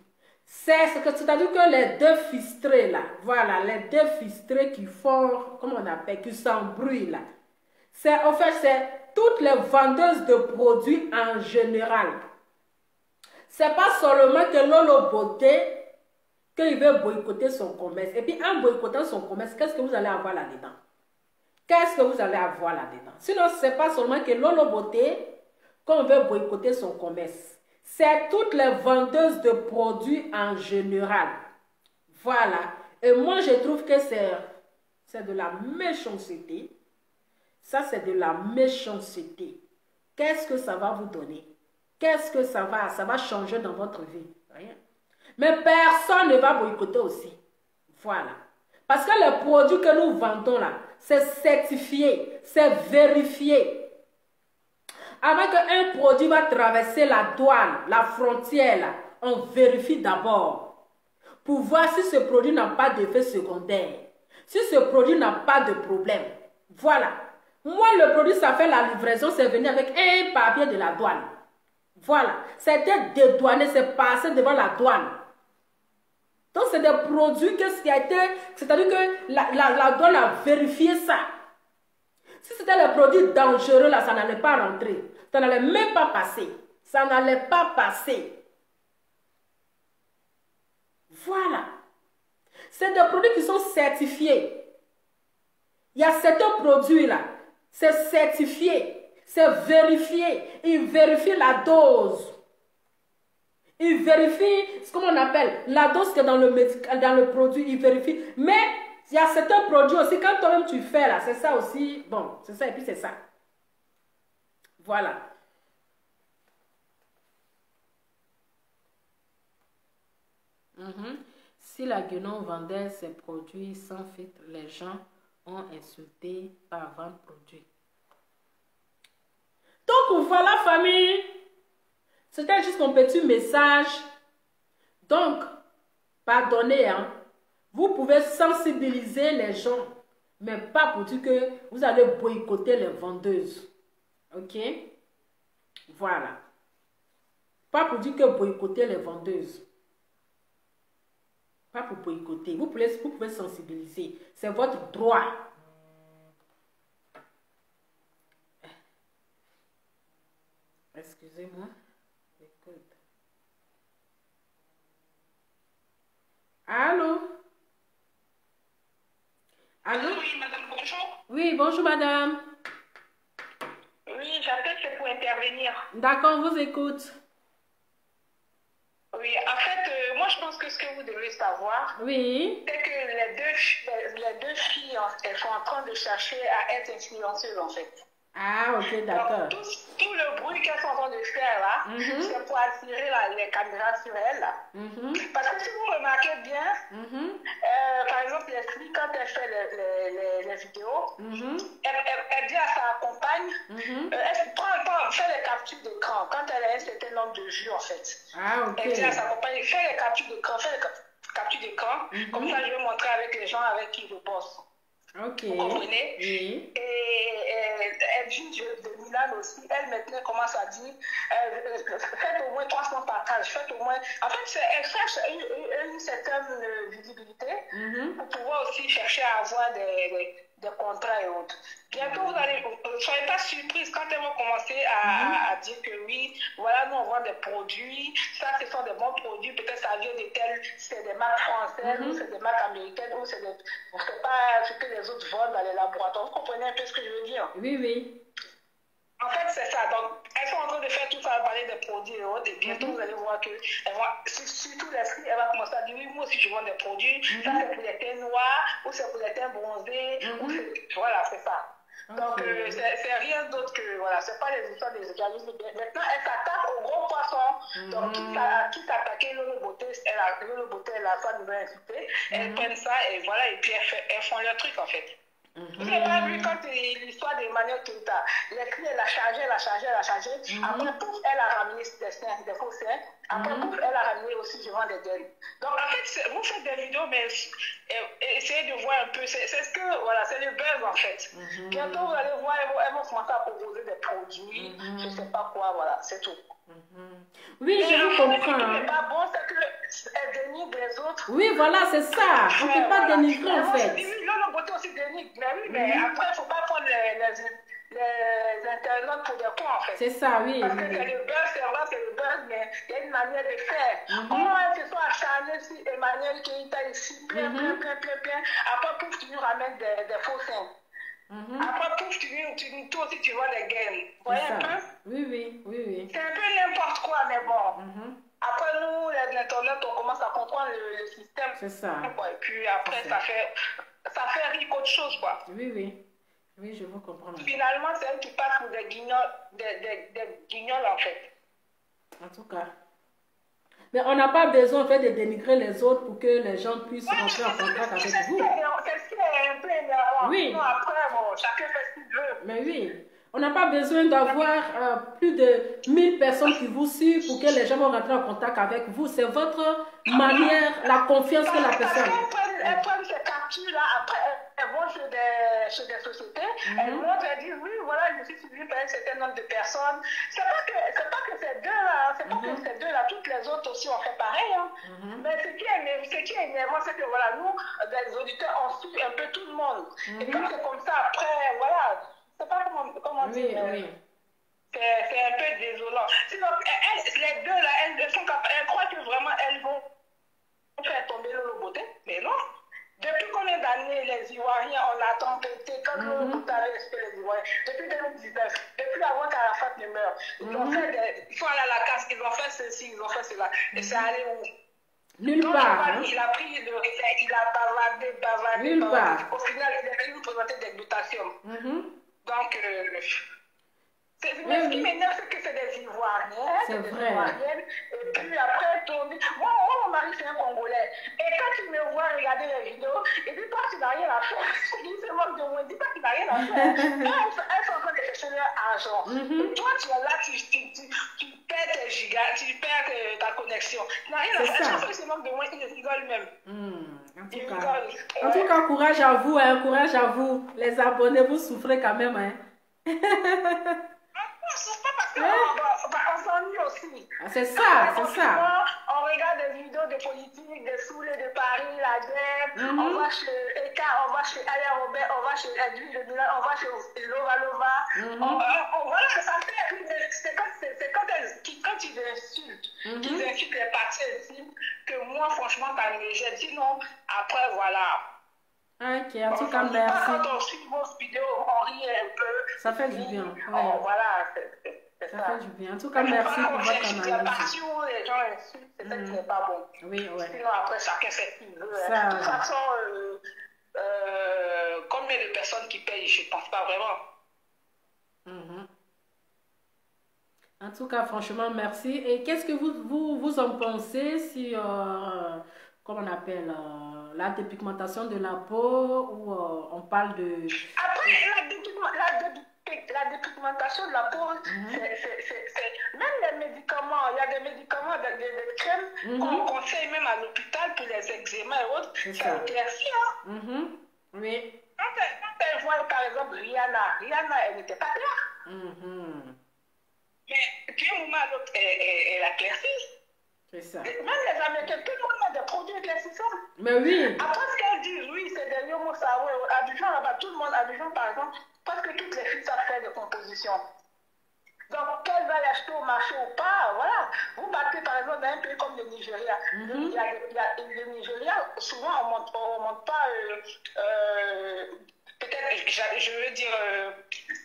C'est-à-dire que les deux fistrés, là. Voilà, les deux fistrés qui font, comment on appelle, qui s'embrouillent, là. En fait, c'est toutes les vendeuses de produits en général. C'est pas seulement que Lolo Beauté qu'il veut boycotter son commerce. Et puis, en boycottant son commerce, qu'est-ce que vous allez avoir là-dedans? Qu'est-ce que vous allez avoir là-dedans? Sinon, ce n'est pas seulement que Lolo Beauté qu'on veut boycotter son commerce. C'est toutes les vendeuses de produits en général. Voilà. Et moi, je trouve que c'est de la méchanceté. Ça, c'est de la méchanceté. Qu'est-ce que ça va vous donner? Qu'est-ce que ça va changer dans votre vie? Rien. Mais personne ne va boycotter aussi. Voilà. Parce que les produits que nous vendons là, c'est certifié, c'est vérifié. Avant qu'un produit va traverser la douane, la frontière, là, on vérifie d'abord pour voir si ce produit n'a pas d'effet secondaire, si ce produit n'a pas de problème. Voilà. Moi, le produit, ça fait la livraison, c'est venu avec un papier de la douane. Voilà. C'était dédouané, c'est passé devant la douane. Donc, c'est des produits qui a été... C'est-à-dire que la douane a vérifié ça. Si c'était les produits dangereux, là, ça n'allait pas rentrer. Ça n'allait même pas passer. Ça n'allait pas passer. Voilà. C'est des produits qui sont certifiés. Il y a certains produits, là, c'est certifié, c'est vérifié. Ils vérifient la dose. Ils vérifient ce qu'on appelle la dose que dans le produit, ils vérifient. Mais il y a certains produits aussi, quand toi-même tu fais là, c'est ça aussi. Bon, c'est ça et puis c'est ça. Voilà. Si la Guénon vendait ses produits sans filtre, les gens ont insulté par vendre produit. Donc voilà famille. C'était juste un petit message Donc, pardonnez, hein. Vous pouvez sensibiliser les gens, mais pas pour dire que vous allez boycotter les vendeuses. Ok? Voilà. Pas pour dire que boycotter les vendeuses. Pas pour boycotter. Vous pouvez sensibiliser. C'est votre droit. Excusez-moi. Écoute. Allô? Allô? Oui, madame, bonjour. Oui, bonjour madame. Oui, j'appelle, c'est pour intervenir. D'accord, on vous écoute. Oui, en fait, moi je pense que ce que vous devez savoir, Oui. c'est que les deux filles, elles sont en train de chercher à être influenceuses en fait. Ah, ok, d'accord. Donc, tout le bruit qu'elles sont en train de faire là, c'est pour attirer les caméras sur elles. Là. Parce que si vous remarquez bien, par exemple, les filles, quand elles font les vidéos, elle dit à sa compagne, elle fait les captures d'écran quand elle a un certain nombre de vues en fait. Ah, ok. Elle dit à sa compagne, fais les captures d'écran, comme ça je vais montrer avec les gens avec qui je bosse. Ok. Vous comprenez? Oui. Et elle dit de Milan aussi, elle maintenant commence à dire faites au moins 300 partages, faites au moins. En fait, elle cherche une certaine visibilité pour pouvoir aussi chercher à avoir des contrats et autres. Bientôt, vous allez, ne soyez pas surprise quand elles vont commencer à dire que oui, voilà, nous on vend des produits, ça ce sont des bons produits, peut-être ça vient de telles, c'est des marques françaises, ou c'est des marques américaines, ou c'est pas ce que les autres vendent dans les laboratoires. Vous comprenez un peu ce que je veux dire? Oui, oui. En fait, c'est ça. Donc, elles sont en train de faire tout ça, parler des produits et autres, et bientôt vous allez voir que, surtout les filles, elle va commencer à dire oui, moi aussi je vends des produits, ça c'est pour les teints noirs, ou c'est pour les teints bronzés, voilà, c'est ça. Donc, c'est rien d'autre que, voilà, c'est pas les histoires des organismes. Maintenant, elle s'attaque aux gros poissons. Donc, qui s'attaquait Lolo Beauté, elle a sa nouvelle incité. Elles prennent ça et voilà, et puis elles font leur truc en fait. Vous n'avez pas vu quand l'histoire d'Emmanuel Toutta, les filles, elle a chargé. Après, pouf, elle a ramené des faux seins. Après, pouf, elle a ramené aussi devant des gaines. Donc, en fait, vous faites des vidéos, mais essayez de voir un peu. C'est ce que, voilà, c'est le buzz en fait. Bientôt, vous allez voir, elles vont commencer à proposer des produits, je ne sais pas quoi, voilà, c'est tout. Oui, je vous comprends. Ce qui n'est pas bon, c'est qu'elle dénigre les autres. Oui, voilà, c'est ça. On ne peut pas dénigrer en fait. Oui, Lolo Beauté aussi dénigre. Mais oui, mais après, il ne faut pas prendre les internautes pour des cons en fait. C'est ça, oui. Parce que c'est le buzz, c'est vrai, c'est le buzz, mais il y a une manière de faire. Comment elles se sont acharnées sur Emmanuel Keïta ici, plein. Après, pouf, tu nous ramènes des faux seins. Après, pouf, toi aussi, tu vois des gaines. Vous voyez un peu? Oui. C'est un peu n'importe quoi, mais bon. Après, nous, les internautes, on commence à comprendre le système. C'est ça. Et puis après, ça fait rire qu'autre chose, quoi. Oui, je vous comprends. Finalement, c'est elle qui passe pour des guignols, en fait. En tout cas. Mais on n'a pas besoin en fait de dénigrer les autres pour que les gens puissent rentrer en contact avec vous. C'est ce qui est un peu énervant. Oui. Non, après, bon, chacun fait ce qu'il veut. Mais oui. On n'a pas besoin d'avoir plus de 1000 personnes qui vous suivent pour que les gens vont rentrer en contact avec vous. C'est votre manière, la confiance que la personne. Elles prennent ces captures-là, après elles vont chez des sociétés, elles montrent, elles disent oui, voilà, je suis suivie par un certain nombre de personnes. C'est pas que ces deux-là, toutes les autres aussi ont fait pareil. Hein. Mais ce qui est énervant, c'est que voilà, nous, les auditeurs, on suit un peu tout le monde. Et quand c'est comme ça, après, voilà. C'est pas comment dire. Oui. C'est un peu désolant. Sinon, les deux là, elles croient que vraiment elles vont faire tomber Lolo Beauté, mais non. Depuis combien d'années les Ivoiriens, on a tempêté quand Lolo Beauté avait respecté les Ivoiriens? Depuis 2019, depuis avant qu'Arafat ne meure. Ils ont fait il faut aller à la casse, ils ont fait ceci, ils ont fait cela. Et c'est allé où? Nulle part. Il a pris le réflexe, il a bavardé. Nulle part. Au final, il est venu nous présenter des glutations. Donc, mais ce qui m'énerve, c'est que c'est des Ivoiriens, c'est des vrai. Ivoiriennes, et puis après, moi, mon mari, c'est un Congolais. Et quand il me voit regarder les vidéos, il dit, toi, tu n'as rien à faire. Il se moque de moi, il dit, toi, tu n'as rien à faire. Elles sont en train de chercher chercher leur argent. Et toi, tu es là, tu perds tes gigas, tu perds ta connexion. Tu n'as rien à faire. Chaque fois que je manque de moi, ils rigolent même. En tout cas, courage à vous, hein, courage à vous. Les abonnés, vous souffrez quand même. Hein. On souffre pas parce qu'on s'ennuie aussi. C'est ça, c'est ça. On regarde des vidéos de politique, des saoulés de Paris, la guerre. On va chez Eka, on va chez Aya Robert, on va chez Edwin de Milan, on va chez Lova Lova. Voilà, ça fait. C'est quand ils insultent, qu'ils insultent les partis intimes, que moi, franchement, ça me gêne. Sinon, après, voilà. Ok, en tout cas, merci. Quand on suit vos vidéos, on rit un peu. Ça fait du bien. Ouais. Voilà, c'est ça fait du bien. En tout cas, merci pour votre analyse. La partie où les gens insultent, c'est ça qui n'est pas bon. Oui, ouais. Sinon, après, chacun fait ce qu'il veut. De toute façon, combien de personnes qui payent, je ne pense pas vraiment. En tout cas, franchement, merci. Et qu'est-ce que vous en pensez si, comment on appelle, la dépigmentation de la peau, ou on parle de... Après, la dépigmentation de la peau, même les médicaments, il y a des médicaments, des crèmes qu'on conseille même à l'hôpital pour les eczémas et autres, ça éclaircit. Oui. Quand elle voit, par exemple, Rihanna, elle n'était pas claire. Mais d'un moment à l'autre, elle a éclairci. C'est ça. Même les Américains, tout le monde a des produits éclaircissants. Mais oui. Après ce qu'elles disent, oui, c'est des yomo sawa. Abidjan, là-bas, tout le monde, Abidjan, par exemple, parce que toutes les filles savent faire des compositions. Donc, qu'elles veulent acheter au marché ou pas, voilà. Vous battez, par exemple, dans un pays comme le Nigeria. Le Nigeria, souvent, on ne montre pas, peut-être, je veux dire,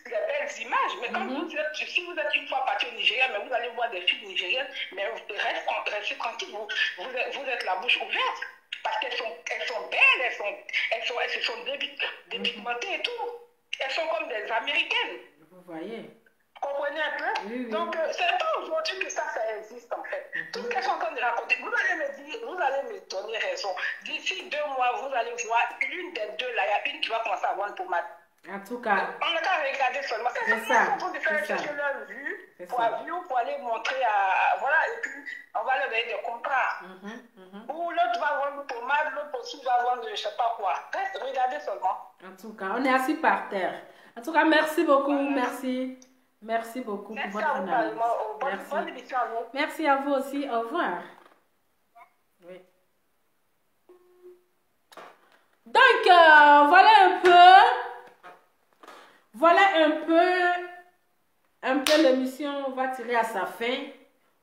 des belles images, mais comme si vous êtes une fois parti au Nigeria, mais vous allez voir des filles nigériennes, mais restez tranquille, vous êtes la bouche ouverte, parce qu'elles sont belles, elles se sont dépigmentées et tout. Elles sont comme des Américaines. Vous voyez. Vous comprenez un peu? Oui. Donc, c'est pas aujourd'hui que ça existe, en fait. Tout ce qu'elles sont en train de raconter, vous allez me donner raison. D'ici 2 mois, vous allez voir l'une des deux, là, il y a une qui va commencer à avoir une pommade. En tout cas. On n'a qu'à regarder seulement. C'est ça. Ils sont en train de faire chercher leur vue pour aller montrer à. Voilà, et puis on va leur donner des contrats. Ou l'autre va vendre une pommade, l'autre aussi va vendre je ne sais pas quoi. Regardez seulement. En tout cas, on est assis par terre. En tout cas, merci beaucoup. Merci. Merci beaucoup pour votre analyse. Bonne émission à vous. Merci à vous aussi. Au revoir. Oui. Donc, voilà un peu l'émission va tirer à sa fin.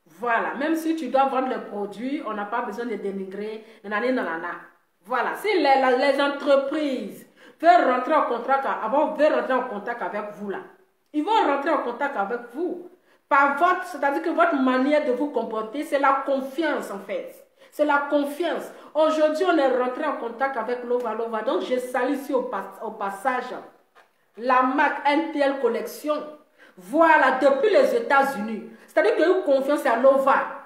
Voilà, même si tu dois vendre le produit, on n'a pas besoin de dénigrer. Voilà, si les entreprises veulent rentrer en contact avec vous là, ils vont rentrer en contact avec vous. C'est-à-dire que votre manière de vous comporter, c'est la confiance en fait. C'est la confiance. Aujourd'hui, on est rentré en contact avec Lova Lova. Donc, je salue ici au passage la marque NTL Collection. Voilà, depuis les États-Unis. C'est-à-dire qu'ils ont eu confiance à Lova.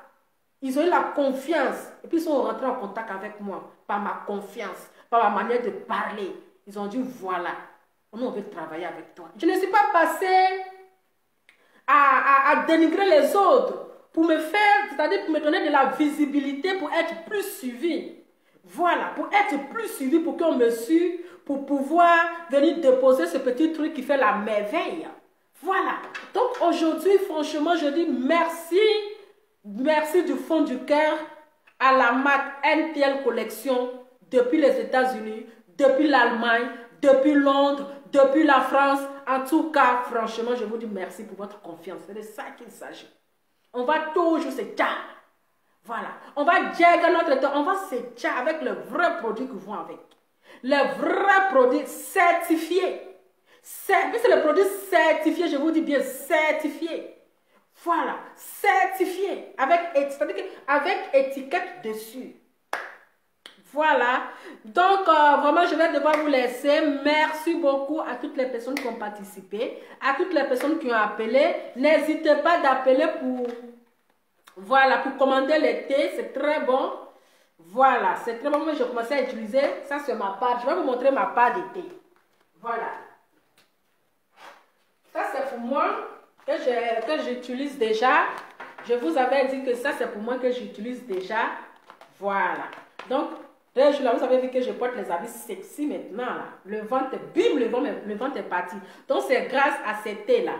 Ils ont eu la confiance. Et puis, ils sont rentrés en contact avec moi. Par ma confiance, par ma manière de parler. Ils ont dit, voilà, on veut travailler avec toi. Je ne suis pas passée à dénigrer les autres. Pour me faire, c'est-à-dire pour me donner de la visibilité, pour être plus suivi. Voilà, pour être plus suivi, pour qu'on me suive, pour pouvoir venir déposer ce petit truc qui fait la merveille. Voilà. Donc aujourd'hui, franchement, je dis merci. Merci du fond du cœur à la marque NTL Collection depuis les États-Unis, depuis l'Allemagne, depuis Londres, depuis la France. En tout cas, franchement, je vous dis merci pour votre confiance. C'est de ça qu'il s'agit. On va toujours se tchar. Voilà. On va jagger notre temps. On va se tchar avec les vrais produits qui vont avec. Les vrais produits certifiés. C'est le produit certifié, je vous dis bien certifié. Voilà. Certifié. Avec étiquette dessus. Voilà. Donc, vraiment, je vais devoir vous laisser. Merci beaucoup à toutes les personnes qui ont participé, à toutes les personnes qui ont appelé. N'hésitez pas d'appeler pour, voilà, pour commander les thés. C'est très bon. Voilà, c'est très bon. Moi, je commençais à utiliser. Ça, c'est ma part. Je vais vous montrer ma part de thé. Voilà. Ça, c'est pour moi que j'utilise déjà. Je vous avais dit que ça, c'est pour moi que j'utilise déjà. Voilà. Donc, là, vous avez vu que je porte les habits sexy maintenant. Là. Le ventre, bim, le ventre est parti. Donc, c'est grâce à ce thé-là.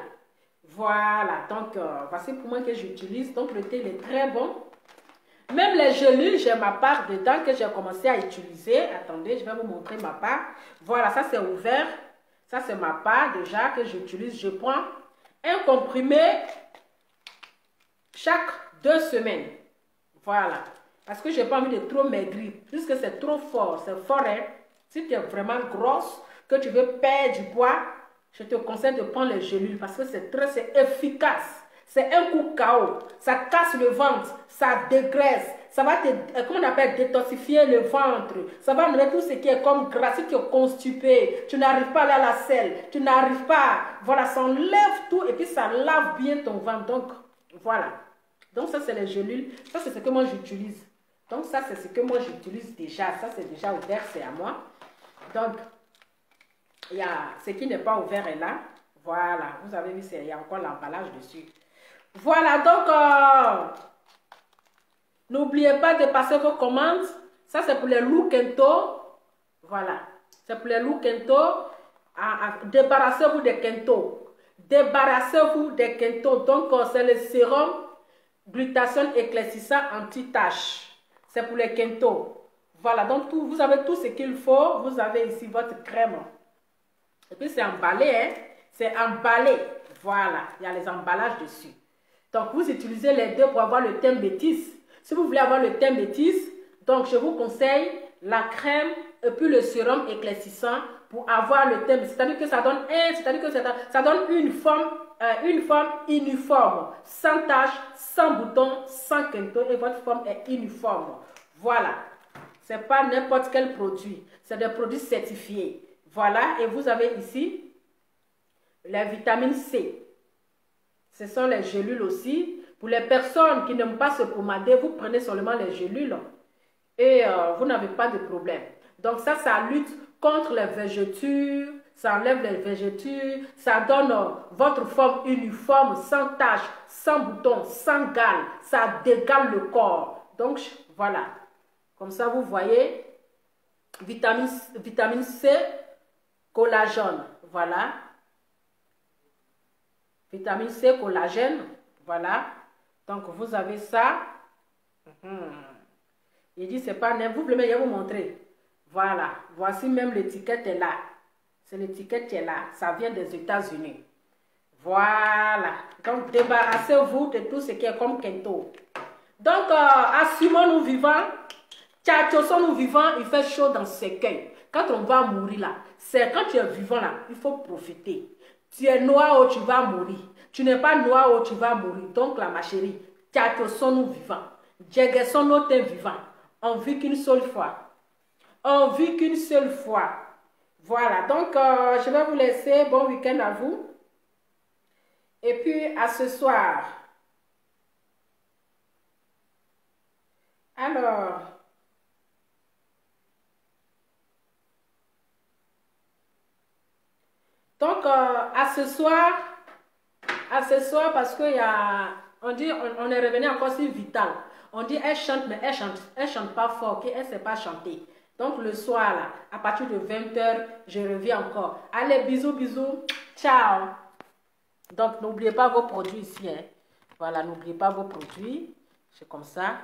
Voilà. Donc, voici pour moi que j'utilise. Donc, le thé, il est très bon. Même les gélules, j'ai ma part dedans que j'ai commencé à utiliser. Attendez, je vais vous montrer ma part. Voilà, ça, c'est ouvert. Ça, c'est ma part déjà que j'utilise. Je prends un comprimé chaque 2 semaines. Voilà. Parce que je n'ai pas envie de trop maigrir. Puisque c'est trop fort. C'est fort, hein. Si tu es vraiment grosse, que tu veux perdre du poids, je te conseille de prendre les gélules. Parce que c'est efficace. C'est un coup KO. Ça casse le ventre. Ça dégraisse. Ça va te, comment on appelle, détoxifier le ventre. Ça va enlever tout ce qui est comme gras. Si tu es constipé, tu n'arrives pas à aller à la selle. Tu n'arrives pas. Voilà, ça enlève tout. Et puis ça lave bien ton ventre. Donc, voilà. Donc ça, c'est les gélules. Ça, c'est ce que moi j'utilise. Donc ça, c'est ce que moi j'utilise déjà. Ça, c'est déjà ouvert, c'est à moi. Donc, il y a ce qui n'est pas ouvert est là. Voilà. Vous avez vu, il y a encore l'emballage dessus. Voilà, donc, n'oubliez pas de passer vos commandes. Ça, c'est pour les loups Kento. Voilà. C'est pour les loups Kento. Débarrassez-vous des Kento. Débarrassez-vous des Kento. Donc, c'est le sérum glutathione éclaircissant anti-tache. C'est pour les Kento. Voilà. Donc, vous avez tout ce qu'il faut. Vous avez ici votre crème. Et puis, c'est emballé. Hein? C'est emballé. Voilà. Il y a les emballages dessus. Donc, vous utilisez les deux pour avoir le teint métis. Si vous voulez avoir le teint métis, donc je vous conseille la crème et puis le sérum éclaircissant pour avoir le teint. C'est-à-dire que ça donne ça donne une forme uniforme, sans taches, sans boutons, sans quinto, et votre forme est uniforme. Voilà. Ce n'est pas n'importe quel produit. C'est des produits certifiés. Voilà. Et vous avez ici la vitamine C. Ce sont les gélules aussi. Pour les personnes qui n'aiment pas se pomader, vous prenez seulement les gélules et vous n'avez pas de problème. Donc ça lutte contre les vergetures, ça enlève les vergetures, ça donne votre forme uniforme, sans taches, sans boutons, sans gales. Ça dégale le corps. Donc voilà. Comme ça, vous voyez, vitamine C, collagène. Voilà. Vitamine C, collagène. Voilà. Donc, vous avez ça. Il dit, c'est pas n'importe. Vous voulez, je vais vous montrer. Voilà. Voici même l'étiquette est là. C'est l'étiquette qui est là. Ça vient des États-Unis. Voilà. Donc, débarrassez-vous de tout ce qui est comme Kento. Donc, assumons-nous vivants. Tchatchossons-nous vivants. Il fait chaud dans ce cueils. Quand on va mourir là, c'est quand tu es vivant là, il faut profiter. Tu es noir ou tu vas mourir. Tu n'es pas noir ou tu vas mourir. Donc là, ma chérie, tchatchossons-nous vivants. Djeguessons-nous vivants. On vit qu'une seule fois. On vit qu'une seule fois. Voilà. Donc, je vais vous laisser. Bon week-end à vous. Et puis, à ce soir. Alors... Donc, à ce soir, parce que on dit, on est revenu encore sur Vital. On dit, elle chante, mais elle chante pas fort, elle ne sait pas chanter. Donc, le soir, là, à partir de 20h, je reviens encore. Allez, bisous, bisous, ciao. Donc, n'oubliez pas vos produits ici. Hein. Voilà, n'oubliez pas vos produits. C'est comme ça.